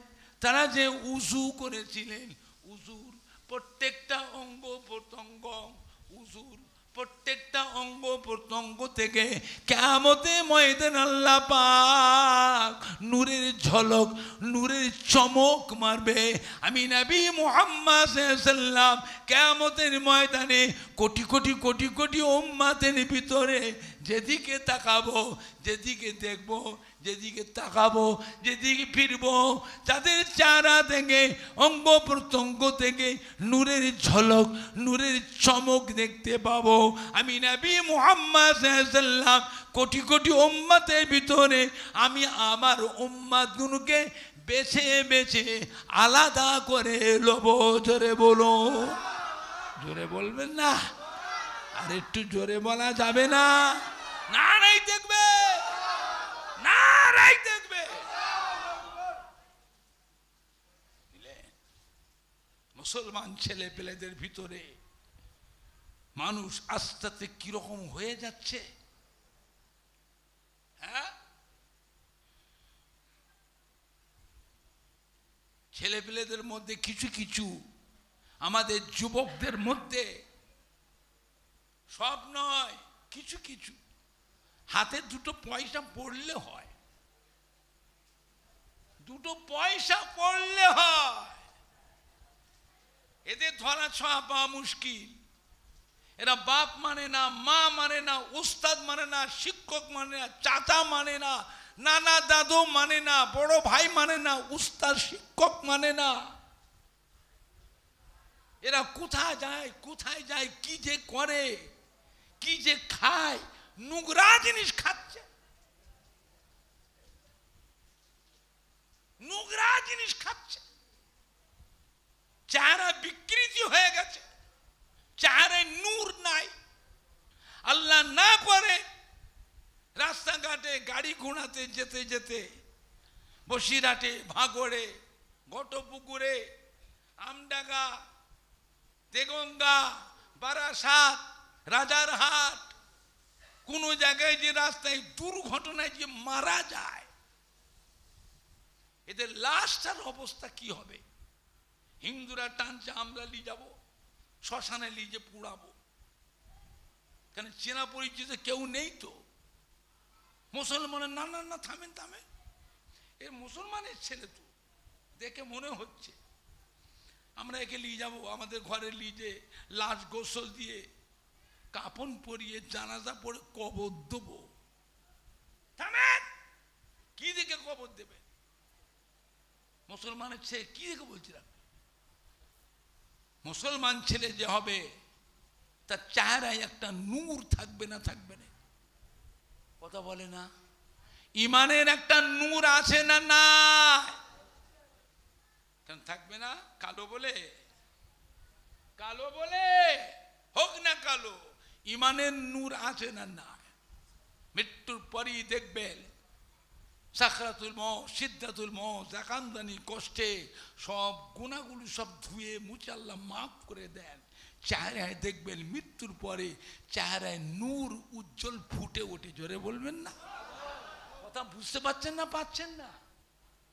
তারা যে উযু করেছিলেন, উযুর প্রত্যেকটা অঙ্গ প্রত্যঙ্গ, উযুর প্রত্যেকটা অঙ্গ প্রত্যঙ্গ থেকে কিয়ামতের ময়দানে আল্লাহ পাক নূরের ঝলক, নূরের চমক মারবে। আমি নবী মুহাম্মদ সাল্লাল্লাহু আলাইহি ওয়াসাল্লাম কিয়ামতের ময়দানে কোটি কোটি কোটি কোটি উম্মতের ভিতরে যেদিকে তাকাবো, যেদিকে দেখবো, যেদিকে তাকাবো, যেদিকে ফিরবো, তাদের চেহারা থেকে, অঙ্গ প্রত্যঙ্গ থেকে নূরের ঝলক, নূরের চমক দেখতে পাবো। আমি নবী মুহাম্মদ সাল্লাল্লাহু আলাইহি ওয়াসাল্লাম কোটি কোটি উম্মতের ভিতরে আমি আমার উম্মতগুলোকে বেছে বেছে আলাদা করে লবো। জোরে বলো, জোরে বলবেন না? আর একটু জোরে বলা যাবে না? নারাই দেখবে, নারাই দেখবে। মুসলমান ছেলে পেলেদের ভিতরে মানুষ আস্তে আস্তে কিরকম হয়ে যাচ্ছে। হ্যাঁ, ছেলে পেলেদের মধ্যে কিছু কিছু, আমাদের যুবকদের মধ্যে, সব নয়, কিছু কিছু হাতে দুটো পয়সা পড়লে হয়, দুটো পয়সা পড়লে হয়, এদের ধরা ছোঁয়া পাওয়া মুশকিল। এরা বাপ মানে না, মা মানে না, উস্তাদ মানে না, শিক্ষক মানে না, চাচা মানে না, নানা দাদু মানে না, বড় ভাই মানে না, উস্তাদ শিক্ষক মানে না। এরা কোথায় যায়, কোথায় যায়, কি যে করে, কি যে খায়, নোংরা জিনিস খাচ্ছে, নোংরা জিনিস খাচ্ছে। চেহারা বিকৃতি হয়ে গেছে, চেহারায় নূর নাই। আল্লাহ না করে রাস্তাঘাটে গাড়ি ঘোড়াতে যেতে যেতে, বসিরহাটে, ভাগড়ে, ঘটপুকুরে, আমডাঙ্গা, দেগঙ্গা, বারাসাত, রাজারহাট, কোন জায়গায় যে রাস্তায় দুর্ঘটনায় যে মারা যায়, এদের লাশটার অবস্থা কি হবে? হিন্দুরা টানছে, আমরা নিয়ে যাবো শ্মশানে, নিয়ে পুড়াবো। কেন? চেনা পরিচিত কেউ নেই তো। মুসলমানের না না না, থামেন থামেন, এ মুসলমানের ছেলে তো, দেখে মনে হচ্ছে। আমরা একে নিয়ে যাবো, আমাদের ঘরে নিয়ে লাশ গোসল দিয়ে, কাপন পরিয়ে, জানাজা পড়ে কবর দেবো। থামেন, কি দেখে কবর দেবে? মুসলমানের ছেলে কি দেখে বলছিলাম? মুসলমান ছেলে যে হবে, তার চেহারায় একটা নূর থাকবে না, থাকবে না? কথা বলে না? ইমানের একটা নূর আছে না? না, কেন থাকবে না? কালো বলে, কালো বলে হোক না কালো, ইমানের নূর আছে না? না। মৃত্যুর পরই দেখবেন সাকরাতুল মউত, সিদ্ধাতুল মউত, জাকান্দানি কষ্টে সব গুনাহগুলো সব ধুয়ে মুছে আল্লাহ মাফ করে দেন। চেহারায় দেখবেন মৃত্যুর পরে চেহারায় নূর উজ্জ্বল ফুটে ওঠে। জোরে বলবেন না? কথা বুঝতে পারছেন না? পাচ্ছেন না?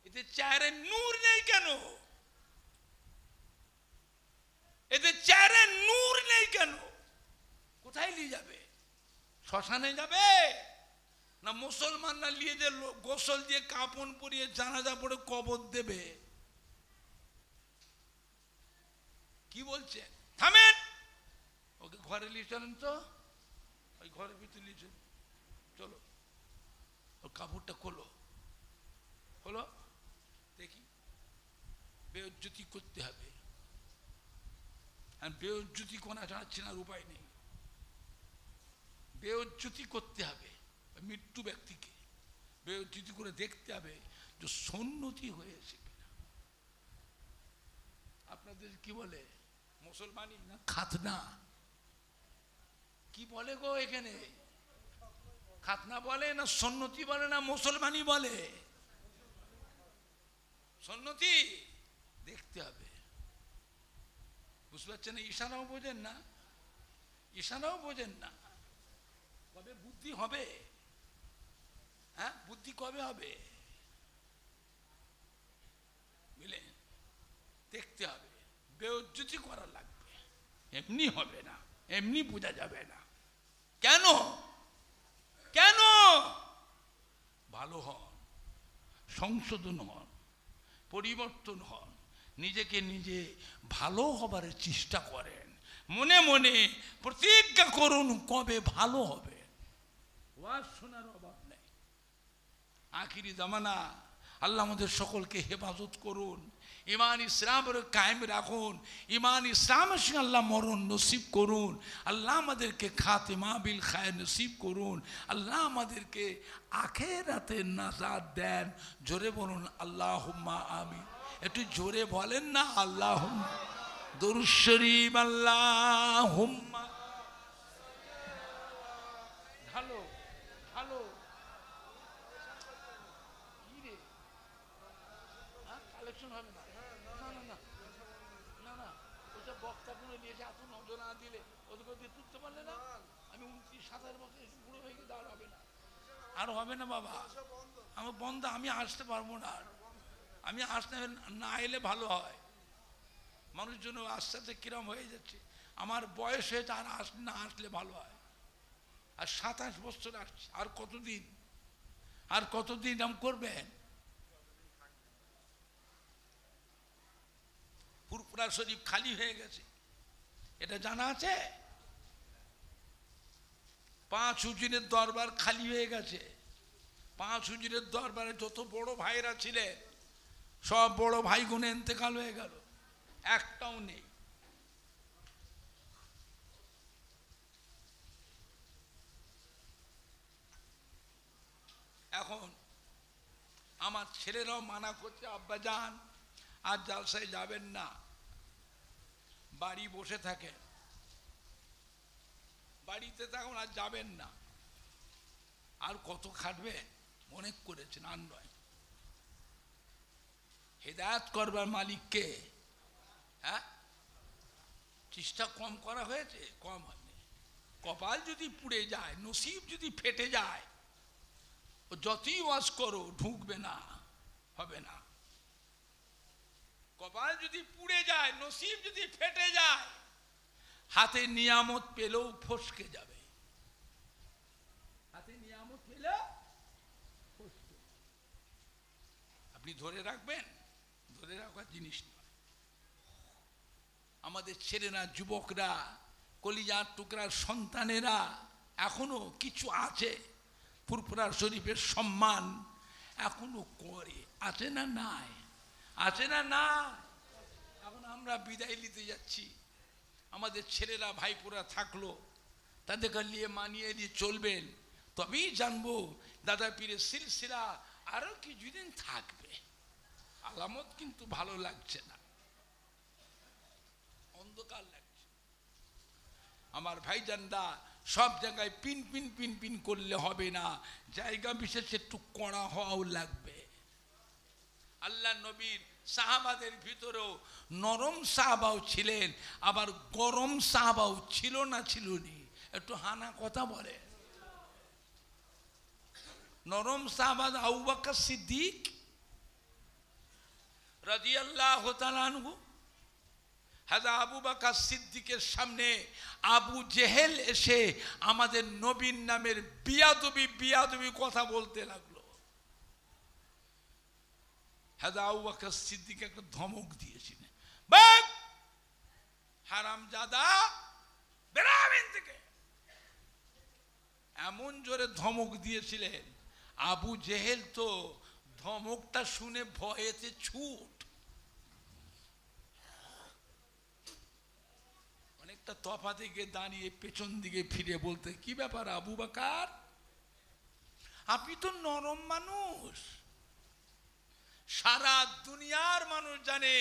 এদের চেহারায় নূর নেই কেন? এদের চেহারায় নূর নেই কেন? কোথায় নিয়ে যাবে? শ্মশানে যাবে না মুসলমানরা নিয়ে যে গোসল দিয়ে, কাপন পরিয়ে, জানাজা পড়ে কবর দেবে? কি বলছে? থামেন, ওকে ঘরে নিয়ে চলেন তো, ওই ঘরের ভিতরে নিয়ে চলুন, চলো, ওর কাপড়টা খোলো, খোলো দেখি। বেইজ্জতি করতে হবে, আর বেইজ্জতি কোনা ছাড়াচ্ছে না, উপায় নেই। বেইজ্জতি করতে হবে, মৃত্যু ব্যক্তিকে বেইজ্জতি করে দেখতে হবে যে সুন্নতি হয়েছে কিনা। আপনাদের কি বলে? মুসলমানি না খাতনা? কি বলে গো এখানে? খাতনা বলে না সুন্নতি বলে না মুসলমানি বলে? সুন্নতি দেখতে হবে। বুঝতে পারছেন? ইশারাও বোঝেন না, ইশারাও বোঝেন না। কবে বুদ্ধি হবে? হ্যাঁ, বুদ্ধি কবে হবে? বুঝলে, দেখতে হবে, বেইজ্জতি করা লাগবে, এমনি হবে না, এমনি বোঝা যাবে না। কেন? কেন? ভালো হন, সংশোধন হন, পরিবর্তন হন, নিজেকে নিজে ভালো হবার চেষ্টা করেন, মনে মনে প্রতিজ্ঞা করুন কবে ভালো হবে। ওয়াজ শোনার অভাব নেই। আখিরি জামানা, আল্লাহ আমাদের সকলকে হেফাজত করুন, ইমান ইসলামের কায়েম রাখুন, ইমান ইসলামের সঙ্গে আল্লাহ মরণ নসিব করুন, আল্লাহ আমাদেরকে খাতেমা বিল খায়ের নসিব করুন, আল্লাহ আমাদেরকে আখিরাতে নাজাত দেন। জোরে বলুন আল্লাহুম্মা আমিন। একটু জোরে বলেন না আল্লাহুম্মা। দরুদ শরীফ আল্লাহুম্মা। ভালো ভালো কালেকশন হবে না, না না না না না, ওইসব বক্তাগুলো নিয়ে এসে এত নজর না দিলে ওদেরকে দিয়ে তুলতে পারলে না। আমি 29-27 বছর বুড়ো হয়ে গেলে আর হবে না, আর হবে না বাবা, আমার বন্ধ, আমি আসতে পারবো না। আমি আসতে না এলে ভালো হয়, মানুষজন আস্তে আস্তে কিরম হয়ে যাচ্ছে, আমার বয়স হয়েছে, আর না আসলে ভালো হয়। আর 27 বছর আসছে, আর কতদিন, আর কতদিন এরকম করবেন? ফুরফুরা শরীফ খালি হয়ে গেছে, এটা জানা আছে। 5 হুজুরের দরবার খালি হয়ে গেছে। 5 হুজুরের দরবারে যত বড় ভাইরা ছিলেন সব বড় ভাই গুনে ইন্তেকাল হয়ে গেল, একটাও নেই। এখন আমার ছেলেরাও মানা করছে, আব্বা যান আর জালসায় যাবেন না, বাড়ি বসে থাকেন, বাড়িতে থাকুন, আর যাবেন না। আর কত খাটবেন, অনেক করেছেন, আর নয়। হেদায়েত করবার মালিক কে? হ্যাঁ, চেষ্টা কম করা হয়েছে, কম হয়নি। কপাল যদি পুড়ে যায়, নসিব যদি ফেটে যায়, যতই ওয়াজ করো ঢুকবে না, হবে না। কপাল যদি পুড়ে যায়, নসিব যদি ফেটে যায়, হাতে নিয়ামত পেলেও ফসকে যাবে, হাতে নিয়ামত পেলেও ফসকে। আপনি ধরে রাখবেন, ধরে রাখার জিনিস নয়। আমাদের ছেলেরা, যুবকরা, কলিজার টুকরার সন্তানেরা এখনো কিছু আছে, ফুরফুরা শরীফের সম্মান এখনো করে, আছে না নাই? আছে না না? এখন আমরা বিদায় নিতে যাচ্ছি, আমাদের ছেলেরা ভাইপোরা থাকলো, তাদেরকে নিয়ে মানিয়ে নিয়ে চলবেন, তবেই জানবো দাদা পীরের সিলসিলা আরো কিছুদিন থাকবে। আলামত কিন্তু ভালো লাগছে না, অন্ধকার লাগছে। আমার ভাইজানরা, সব জায়গায় পিন পিন পিন পিন করলে হবে না, জায়গা বিশেষে একটু কড়া হওয়াও লাগবে। আল্লাহ নবীর সাহাবাদের ভিতরেও নরম সাহাবাও ছিলেন, আবার গরম সাহাবাও ছিল না, ছিল নি? একটু হানা কথা বলে। নরম সাহাবা আবু বকর সিদ্দিক রাদিয়াল্লাহু তাআলা আনহু। হাজা আবু বকর সিদ্দিকের সামনে আবু জেহেল এসে আমাদের নবীর নামের বিয়াদবি বিয়াদবি কথা বলতে লাগলো। হাজা আবু বকর সিদ্দিক একটা ধমক দিয়েছিলেন, বাপ হারামজাদা বেরাবেন থেকে, এমন জোরে ধমক দিয়েছিলেন, আবু জেহেল তো ধমকটা শুনে ভয়েতে ছুট, অনেকটা তফাতে গিয়ে দাঁড়িয়ে পেছন দিকে ফিরে বলতে, কি ব্যাপার আবু বকর, আপনি তো নরম মানুষ, সারা দুনিয়ার মানুষ জানে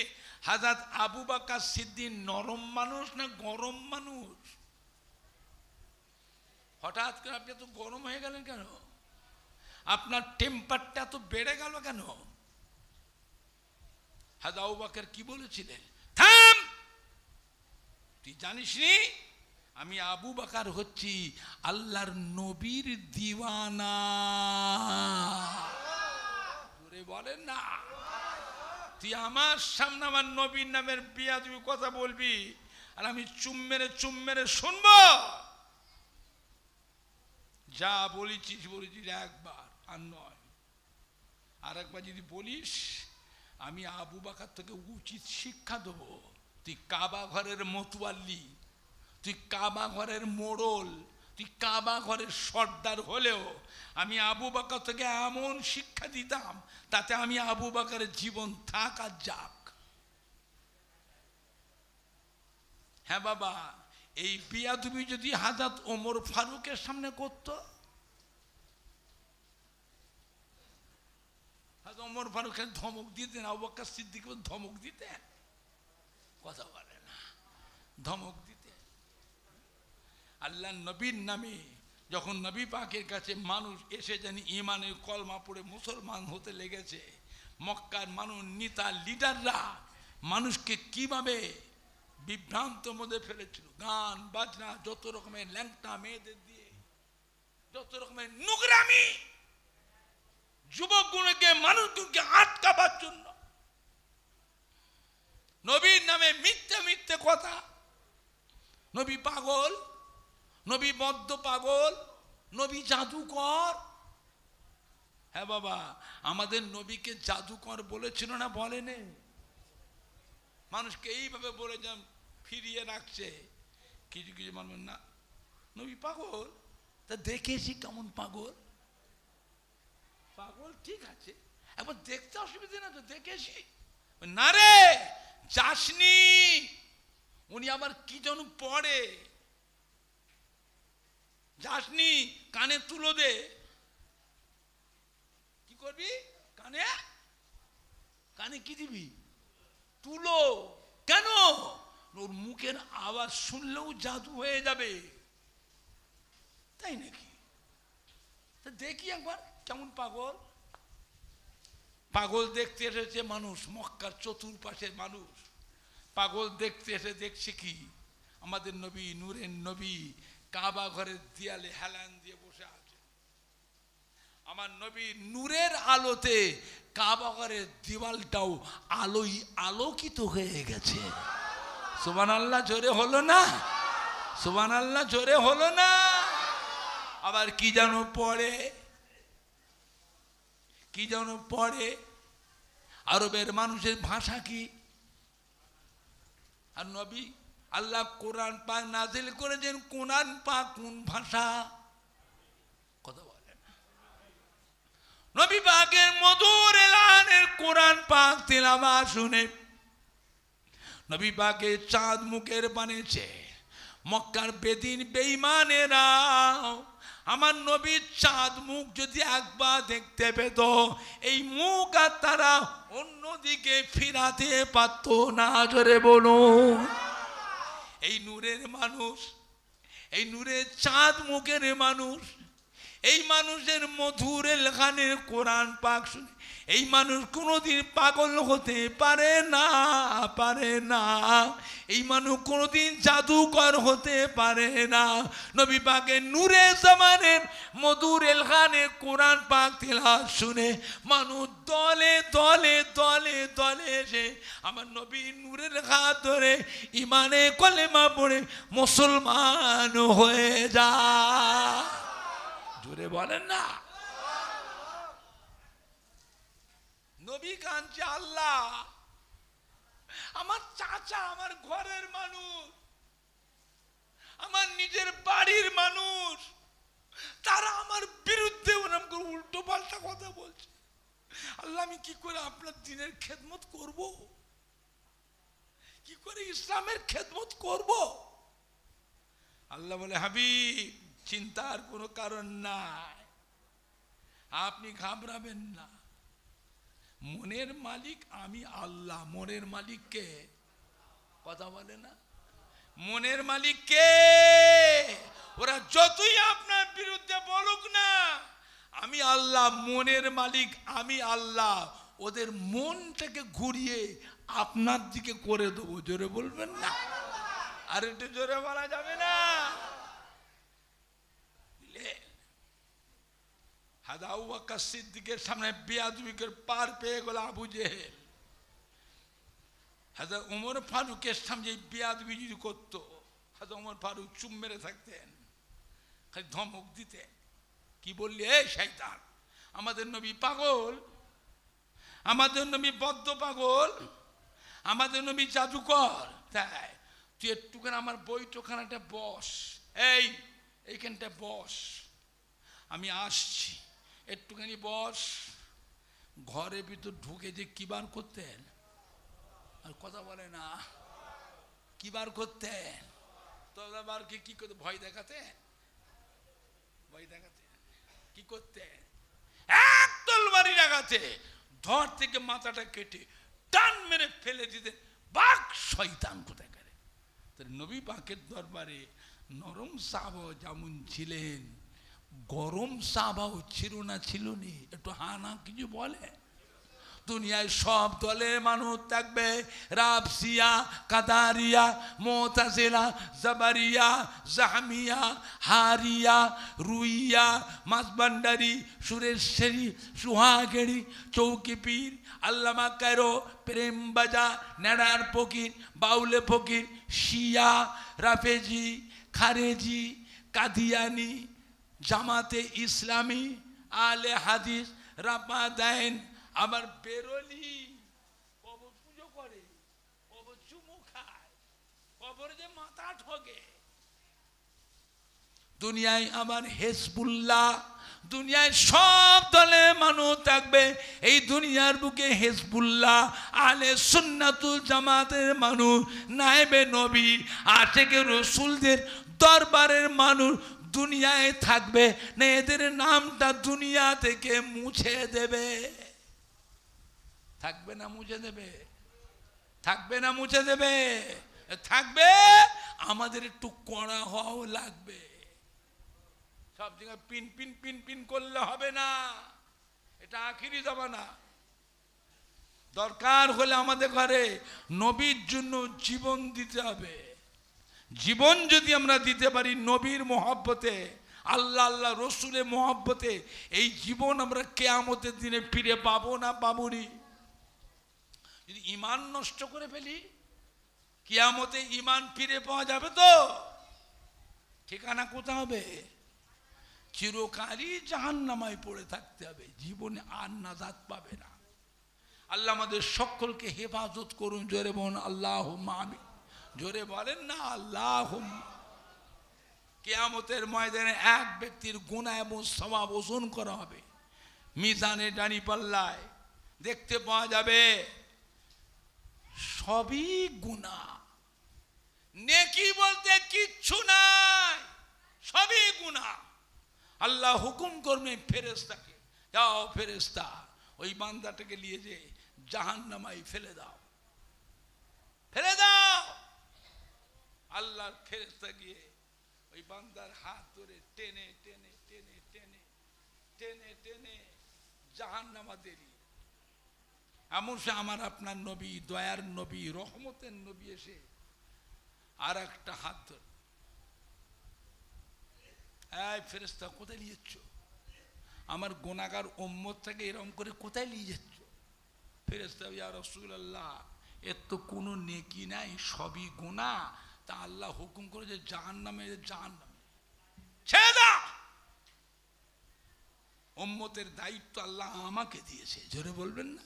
হযরত আবু বকর সিদ্দিক নরম মানুষ না গরম মানুষ। হঠাৎ করে আপনি এত গরম হয়ে গেলেন কেন? আপনার টেম্পারটা তো বেড়ে গেল কেন? হযরত আবু বকর কি বলেছিলেন, থাম, তুই জানিস নি আমি আবু বকর হচ্ছি আল্লাহর নবীর দিওয়ানা। জোরে বলেন না। তুই আমার সামনে আমার নবীর নামের বিয়াদবি কথা বলবি, আর আমি চুম মেরে শুনবো? যা বলেছিস বলেছিস একবার, আর নয়। আর একবার যদি বলিস, আমি আবু বকর তোকে উচিত শিক্ষা দেবো। তুই কাবা ঘরের মতওয়াল্লি, তুই কাবা ঘরের মোড়ল, তুই কাবা ঘরের সর্দার হলেও আমি আবু বকর থেকে এমন শিক্ষা দিতাম, তাতে আমি আবু বকরের জীবন থাক আর যাক। হ্যাঁ বাবা, এই বিয়াদবি যদি হযরত ওমর ফারুকের সামনে করত, হযরত ওমর ফারুকের ধমক দিতেন, আবু বকর সিদ্দিক ধমক দিতেন, কথা বলে না, ধমক দিতেন। আল্লাহ নবীর নামে যখন নবী পাকের কাছে মানুষ এসে জানি ইমানের কলমা পড়ে মুসলমান হতে লেগেছে, মক্কার মানুষ নেতা লিডাররা মানুষকে কিভাবে বিভ্রান্ত মধ্যে ফেলেছিল, গান বাজনা, যত রকমের ল্যাংটা মেয়েদের দিয়ে, যত রকমের নোংরামি, যুবকগুলোকে মানুষগুলোকে আটকাবার জন্য নবীর নামে মিথ্যে মিথ্যে কথা। নবী পাগল, নবী বদ্ধ পাগল, নবী জাদুকর। হ্যাঁ বাবা, আমাদের নবীকে জাদুকর বলেছিল না, বলেনি? মানুষকে এইভাবে বলে যান ফিরিয়ে রাখছে। কিছু কিছু মানুষ না, নবী পাগল, তা দেখেছি কেমন পাগল। পাগল ঠিক আছে, একবার দেখতে অসুবিধা না তো, দেখেছি না রে, যাসনি। উনি আবার কি যেন পড়ে, যাসনি, কানে তুলো দে। কি করবি? কানে কানে কি দিবি? তুলো। কেন? ওর মুখের আওয়াজ শুনলেও জাদু হয়ে যাবে, তাই নাকি? তা দেখি একবার কেমন পাগল। পাগল দেখতে এসেছে মানুষ, মক্কার চতুর্পাশের মানুষ পাগল দেখতে এসে দেখছে কি, আমাদের নবী, নূরের নবী কাবা ঘরের দেয়ালে হেলান দিয়ে বসে আছে। আমার নবী নূরের আলোতে কাবা ঘরের দেওয়ালটাও আলোই আলোকিত হয়ে গেছে। সুবহানাল্লাহ জোরে হলো না? সুবহানাল্লাহ জোরে হলো না? আবার কি যেন পড়ে, কি যেন পড়ে। আরবের মানুষের ভাষা কি? আর নবী আল্লাহ কোরআন পাক নাজিল করেছেন, কোরআন পাক কোন ভাষা? কথা বলেন। নবী পাকের মধুর এলানের কোরআন পাক তিলাওয়াত শুনে নবী পাকের চাঁদ মুখের বানিয়েছে। মক্কার বেদিন বেঈমানেরা আমার নবীর চাঁদ মুখ যদি একবার দেখতে পেত, এই মুখ আর তারা অন্যদিকে ফিরাতে পারত না। জোরে বলুন। এই নূরের মানুষ, এই নূরের চাঁদ মুখের মানুষ, এই মানুষের মধুর এলখানের কোরআন পাক শুনে এই মানুষ কোনোদিন পাগল হতে পারে না, পারে না। এই মানুষ কোনোদিন জাদুকর হতে পারে না। নবী পাকের নূরে জামানের মধুর এলখানের কোরআন পাক তিলাওয়াত শুনে মানুষ দলে দলে দলে দলে এসে আমার নবী নূরের হাত ধরে ইমানে কলেমা পড়ে মুসলমান হয়ে যায়। জোরে বলেন না? নবী কাঁদছে, আল্লাহ আমার চাচা, আমার ঘরের মানুষ, আমার নিজের বাড়ির মানুষ, তারা আমার বিরুদ্ধে ওরকম করে উল্টো পাল্টা কথা বলছে। আল্লাহ আমি কি করে আপনার দ্বীনের খেদমত করব? কি করে ইসলামের খেদমত করব? আল্লাহ বলে, হাবিব চিন্তার কোনো কারণ নাই, আপনি ঘাবড়াবেন না। মনের মালিক আমি আল্লাহ। মনের মালিক কে? কথা বলে না? মনের মালিক কে? ওরা যতই আপনার বিরুদ্ধে বলুক না, আমি আল্লাহ। মনের মালিক আমি আল্লাহ। ওদের মনটাকে ঘুরিয়ে আপনার দিকে করে দেবো। জোরে বলবেন না? আর একটু জোরে বলা যাবে না? আবু বকর সিদ্দিকের সামনে বেয়াদবিকে পার পেয়ে গেল আবু জেহেল। হযরত ওমর ফারুকের সামনে বেয়াদবি যদি করতো, হযরত ওমর ফারুক চুপ মেরে থাকতেন, খালি ধমক দিতেন। কি বললি এই শয়তান? আমাদের নবী পাগল, আমাদের নবী বদ্ধ পাগল, আমাদের নবী জাদুকর। তাই তুই একটুখানি আমার বৈঠকখানাটা বস। এই এইখানটা বস, আমি আসছি, একটুখানি বস। ঘরের ভিতর ঢুকে যে কি বার করতেন, আর কথা বলে না, কি বার করতেন? তলাবারকে কি করতে? ভয় দেখাতেন, ভয় দেখাতেন। কি করতেন? এক তলবারি লাগাতে ধর থেকে মাথাটা কেটে টান মেরে ফেলে দিতেন। বাক শয়তান কোথায় করে। নবী পাকের দরবারে নরম সাহাবা যেমন ছিলেন, গরম সাহাবাও ছিল না, ছিল নি? একটু হা না কিছু বলে। দুনিয়ায় সব দলের মানুষ থাকবে, রাবসিয়া, কাদারিয়া, মুতাজিলা, জাবারিয়া, জাহমিয়া, হারিয়া, রুইয়া, মাসবান্ডারি, সুরেশ্বরী, সুহাগেড়ি, চৌকি পীর, আল্লামা কায়রো, প্রেম বাজা, নেড়ার ফকির, বাউলে ফকির, শিয়া, রাফেজি, খারেজি, কাদিয়ানি, জামাতে ইসলামী, আলে হাদিস, রাপাদাইন, আমার বেরোলি কবর পুজো করে, কবর চুমু খায়, কবর যে মাথা ঠকে। দুনিয়ায় আমার হেজবুল্লাহ, দুনিয়ায় সব দলে মানুষ থাকবে। এই দুনিয়ার বুকে হেজবুল্লাহ, আলে সুন্নাতুল জামাতের মানুষ, নায়েবে নবী, আশেকে রসুলদের দরবারের মানুষ দুনিয়ায় থাকবে না। এদের নামটা দুনিয়া থেকে মুছে দেবে। থাকবে না মুছে দেবে? থাকবে না মুছে দেবে? থাকবে। আমাদের একটু কড়া হওয়াও লাগবে। সব জায়গায় পিন পিন পিন পিন করলে হবে না। এটা আখিরি জামানা। দরকার হলে আমাদের ঘরে নবীর জন্য জীবন দিতে হবে। জীবন যদি আমরা দিতে পারি নবীর মহব্বতে, আল্লাহ আল্লাহ রসুলের মহব্বতে, এই জীবন আমরা কিয়ামতের দিনে ফিরে পাবো না পাবনি? যদি ঈমান নষ্ট করে ফেলি, কিয়ামতে ঈমান ফিরে পাওয়া যাবে তো? ঠিকানা কোথা হবে? চিরকালই জাহান্নামায় পড়ে থাকতে হবে, জীবনে আর নাজাত পাবে না। আল্লাহ আমাদের সকলকে হেফাজত করুন। জোরে বলুন আল্লাহুম্মা আমিন। জোরে বলেন না আল্লাহুম্মা। কিয়ামতের ময়দানে এক ব্যক্তির গুনাহ এবং সওয়াব ওজন করা হবে। মিজানে ডানি পাল্লায় দেখতে পাওয়া যাবে সবই গুনাহ, নেকি বলতে কিচ্ছু নাই, সবই গুনাহ। আল্লাহ হুকুম করবে ফেরেশতাকে, যাও ফেরেশতা ওই বান্দাটাকে নিয়ে যে জাহান্নামায় ফেলে দাও, ফেলে দাও। আল্লাহর ফেরেশতা গিয়ে ওই বান্দার হাত ধরে টেনে টেনে টেনে টেনে টেনে টেনে জাহান্নামা দেরি। এমন সে আমার আপনার নবী, দয়ার নবী, রহমতের নবী এসে আর একটা হাত ধরে, এই ফেরেশতা কোথায় নিয়ে যাচ্ছ? আমার গুনাহগার উম্মত থেকে এরকম করে কোথায় নিয়ে যাচ্ছ? ফেরেশতা, ইয়া রাসূলুল্লাহ, এর তো কোনো নেকি নাই, সবই গুনাহ। তা আল্লাহ হুকুম করে যে জাহান্নামে, জাহান্নামে ছেড়ে দাও। উম্মতের দায়িত্ব আল্লাহ আমাকে দিয়েছে। জোরে বলবেন না?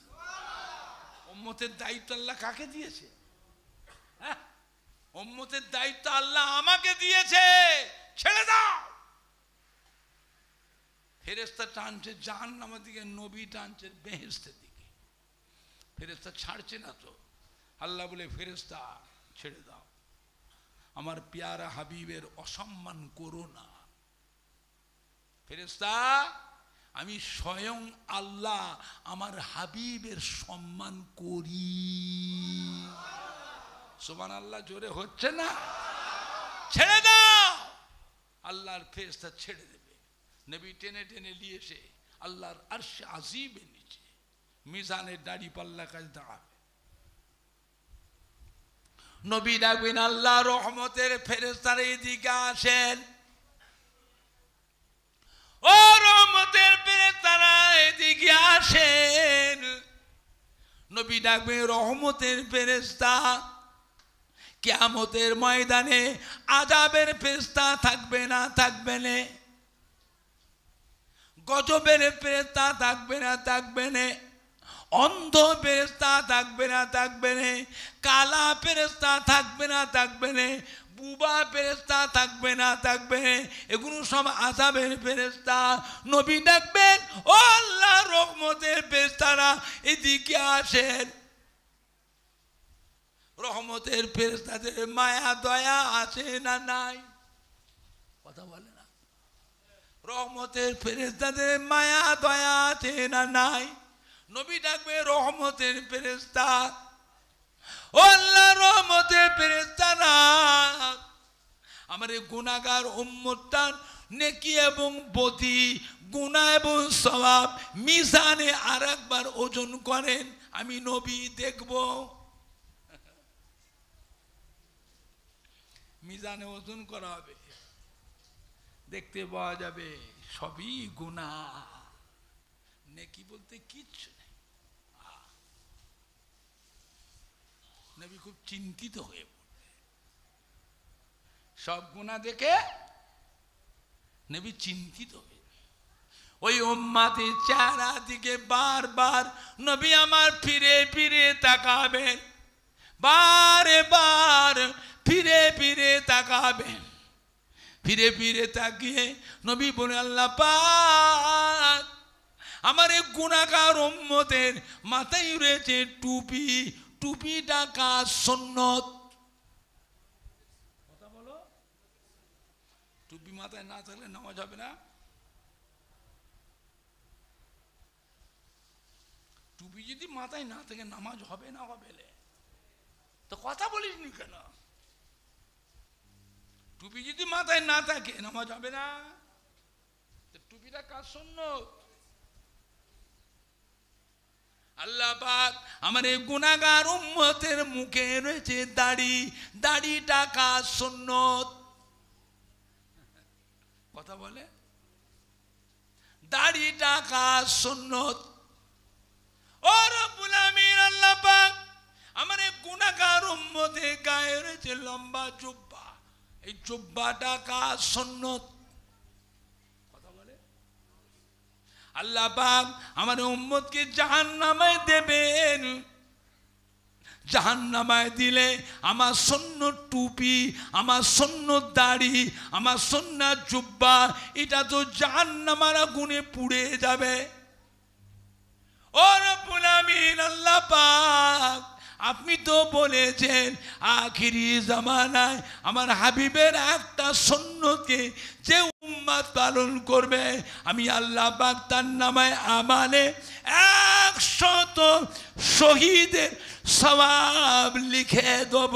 উম্মতের দায়িত্ব আল্লাহ কাকে দিয়েছে? হ্যাঁ, উম্মতের দায়িত্ব আল্লাহ আমাকে দিয়েছে, ছেড়ে দাও। ফেরেশতা টানছে জাহান্নামের দিকে, নবী টানছে বেহেশতের দিকে। ফেরেশতা ছাড়ছে না তো। আল্লাহ বলে, ফেরেশতা ছেড়ে দাও, আমার পেয়ারা হাবিবের অসম্মান করো না। ফেরেশতা, আমি স্বয়ং আল্লাহ আমার হাবিবের সম্মান করি। সুবহানাল্লাহ, জোরে হচ্ছে না? ছেড়ে দাও। আল্লাহর ফেরেশতা ছেড়ে দেবে। নবী টেনে টেনে নিয়ে এসে আল্লাহর আরশে আজিমের নিচে মিজানের দাড়ি পাল্লা কাছে দাঁড়াবে। নবী ডাকবেন, আল্লাহ রহমতের ফেরেশতারা এদিকে আসেন। ও রহমতের ফেরেশতারা এদিকে আসেন। নবী ডাকবেন, রহমতের ফেরেশতা। কিয়ামতের ময়দানে আযাবের ফেরেশতা থাকবে না, থাকবে না। গজবের ফেরেশতা থাকবে না, থাকবে না। অন্ধ ফেরেশতা থাকবে না, থাকবে না। কালা ফেরেশতা থাকবে না, থাকবে না। বুবা ফেরেশতা থাকবে না থাকবে, এগুলো সব আযাবের ফেরেশতা। নবী ডাকবেন, ও আল্লাহ রহমতের ফেরেশতারা এদিকে আসেন। রহমতের ফেরেশতাদের মায়া দয়া আছে না নাই? কথা বলে না। রহমতের ফেরেশতাদের মায়া দয়া আছে না নাই? নবী ডাকবে, রহমতের ফেরেশতা, ও আল্লাহ রহমতের ফেরেশতারা আমার এই গুনাহগার উম্মতটার নেকি এবং বদি, গুনাহ এবং সওয়াব মিজানে আরেকবার ওজন করেন, আমি নবী দেখব। মিজানে ওজন করা হবে, দেখতে পাওয়া যাবে সবই গুনাহ, নেকি বলতে কিচ্ছু নেই। নবী খুব চিন্তিত হয়ে পড়বে, সব গুনাহ দেখে নবী চিন্তিত হয়ে, ওই উম্মতের চেহারা দিকে বারবার নবী আমার ফিরে ফিরে তাকাবেন, বারে বার ফিরে ফিরে তাকাবেন। ফিরে ফিরে তাকিয়ে নবী বলে, আল্লাহ পাক আমার এই গুনাহগার উম্মতের মাথায় রয়েছে টুপি, টুপিটা কাজ সুন্নত। কথা বলো, টুপি মাথায় না থাকলে নামাজ হবে না? টুপি যদি মাথায় না থাকে নামাজ হবে না হবে? তো কথা বলিস নি কেন? টুপি যদি মাথায় না থাকে নামাজ হবে না? টুপিটা কাজ সুন্নত। আল্লাহ পাক আমার এই গুনাহগার উম্মতের মুখে রয়েছে দাড়ি, দাড়িটা কাজ সুন্নত। কথা বলে, দাড়িটা কাজ সুন্নত। ও রব্বুল আমিন আল্লাহ পাক আমার এই গুনাহগার উম্মতের গায়ে রয়েছে লম্বা জুব্বা, এই জুব্বাটা কাজ সুন্নত। কথা বলে, আল্লাহ পাক আমার উম্মতকে জাহান্নামে দেবেন, জাহান্নামে দিলে আমার সুন্নত টুপি, আমার সুন্নত দাড়ি, আমার সুন্নত জুব্বা এটা তো জাহান্নামের আগুনে পুড়ে যাবে। ও রব্বুল আমিন আল্লাহ পাক আপনি তো বলেছেন আখিরি জামানায় আমার হাবিবের একটা সুন্নতকে যে উম্মত পালন করবে আমি আল্লাহ পাক তার নামে আমালে 100 শহীদের সওয়াব লিখে দেব।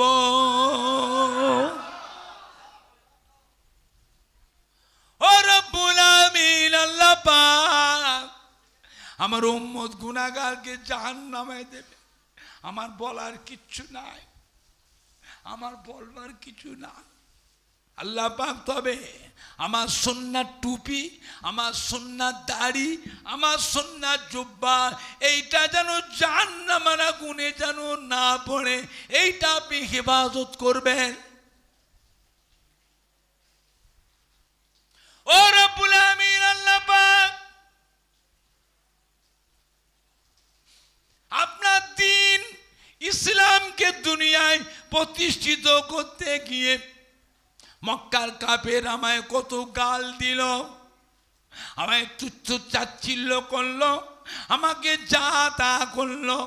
ও রব্বুল আমিন আল্লাহ পাক আমার উম্মত গুনাহগারকে জাহান্নামে দেবে। আমার বলার কিচ্ছু নাই, আমার বলবার কিছু না। আল্লাহ পাক তবে আমার সুন্নাত টুপি, আমার সুন্নাত দাড়ি, আমার সুন্নাত জুব্বা এইটা যেন জাহান্নামের আগুনে যেন না পড়ে এইটা আপনি হেফাজত করবেন। ও রব্বুল আমিন আল্লাহ পাক আপনার দ্বীন ইসলামকে দুনিয়ায় প্রতিষ্ঠিত করতে গিয়ে মক্কার কাফের আমায় কত গাল দিল, আমায় তুচ্ছ তাচ্ছিল্য করলো, আমাকে যা তা করলো।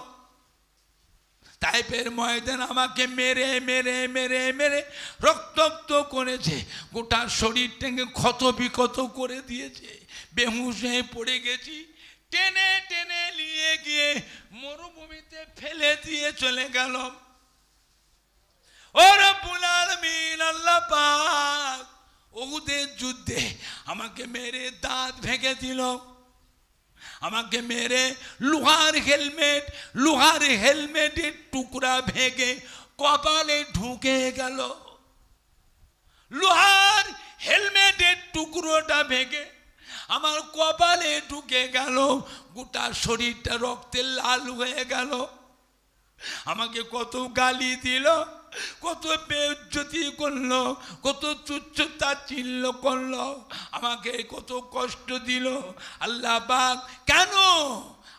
তাইফের ময়দান আমাকে মেরে মেরে মেরে মেরে রক্তাক্ত করেছে, গোটা শরীরটাকে ক্ষত বিক্ষত করে দিয়েছে, বেহুশ হয়ে পড়ে গেছি। টেনে টেনে নিয়ে গিয়ে মরুভূমিতে ফেলে দিয়ে চলে গেল। ও রব্বুল আলামিন আল্লাহ পাক উহুদের যুদ্ধে আমাকে মেরে দাঁত ভেঙে দিল, আমাকে মেরে লোহার হেলমেটের টুকরা ভেঙে কপালে ঢুকে গেল। লোহার হেলমেটের টুকরোটা ভেঙে আমার কপালে ঢুকে গেল, গোটা শরীরটা রক্তে লাল হয়ে গেল। আমাকে কত গালি দিল, কত বেইজ্জতি করলো, কত তুচ্ছ তাচ্ছিল্য করলো, আমাকে কত কষ্ট দিল। আল্লাহ পাক কেন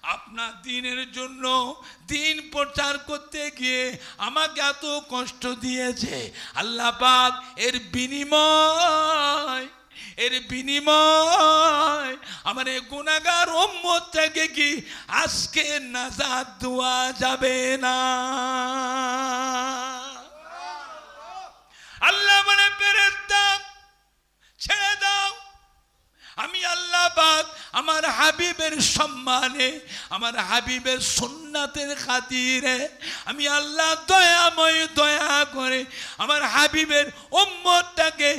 আপনার দিনের জন্য দিন প্রচার করতে গিয়ে আমাকে এত কষ্ট দিয়েছে, আল্লাহ পাক এর বিনিময় আমার এই গুনাহগার উম্মত থেকে কি আজকে নাজাত দেওয়া যাবে না? আল্লাহ মানে ফেরেশতা ছেড়ে দাও, আমি আল্লাহ পাক আমার হাবিবের সম্মানে, আমার হাবিবের সুন্নাতের খাতিরে আমি আল্লাহ দয়াময় দয়া করে আমার হাবিবের উম্মতটাকে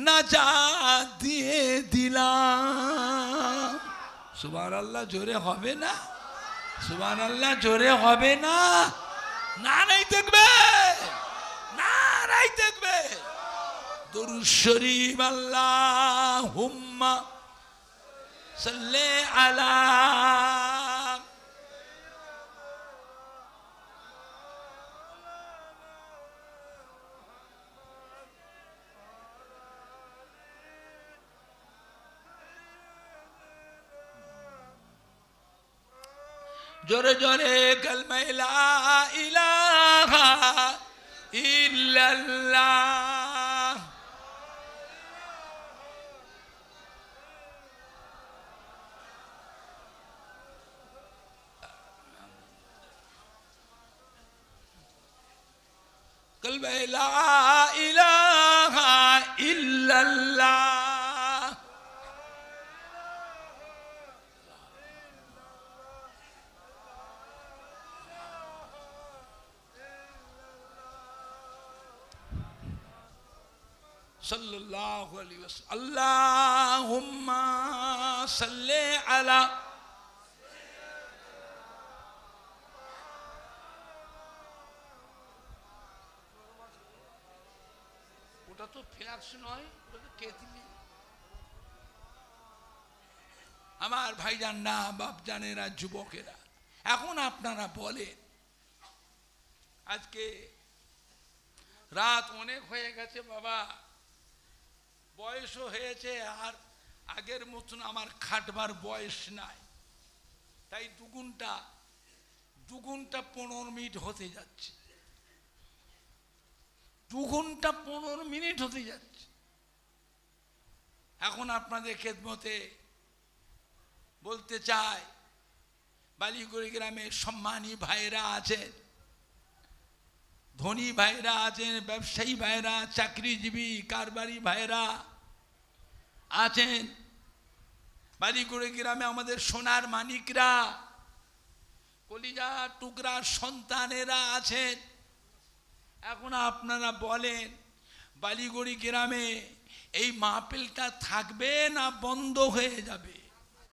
নাজাত দিয়ে দিলাম। সুবহানাল্লাহ জোরে হবে না? সুবহানাল্লাহ জোরে হবে না? নারাই দেখবে, নারাই দেখবে। দুরূদ শরীফ আল্লাহুম্মা সাল্লি আলা জোরে জোরে কালমা লা ইলাহা ইল্লাল্লাহ। কালমা লা ইলাহা ইল্লাল্লাহ। সাল্লাল্লাহু আলাইহি ওয়াসাল্লাম। আল্লাহুম্মা সাল্লি আলা ওটা তো ফ্ল্যাক্স নয়, ওটা তো কেতলি। আমার ভাইজানরা, বাপজানেরা, যুবকেরা, এখন আপনারা বলেন, আজকে রাত অনেক হয়ে গেছে বাবা, বয়সও হয়েছে, আর আগের মতন আমার খাটবার বয়স নাই, তাই দু ঘন্টা 15 মিনিট হতে যাচ্ছে, 2 ঘন্টা 15 মিনিট হতে যাচ্ছে। এখন আপনাদের খেদমতে বলতে চাই, বালিগড়ি গ্রামে সম্মানী ভাইরা আছেন, ধনী ভাইরা আছেন, ব্যবসায়ী ভাইরা, চাকরিজীবী কারবারি ভাইরা আছেন, বালিগড়ি গ্রামে আমাদের সোনার মানিকরা, কলিজা টুকরা সন্তানেরা আছেন। এখন আপনারা বলেন, বালিগড়ি গ্রামে এই মাহফিলটা থাকবে না বন্ধ হয়ে যাবে?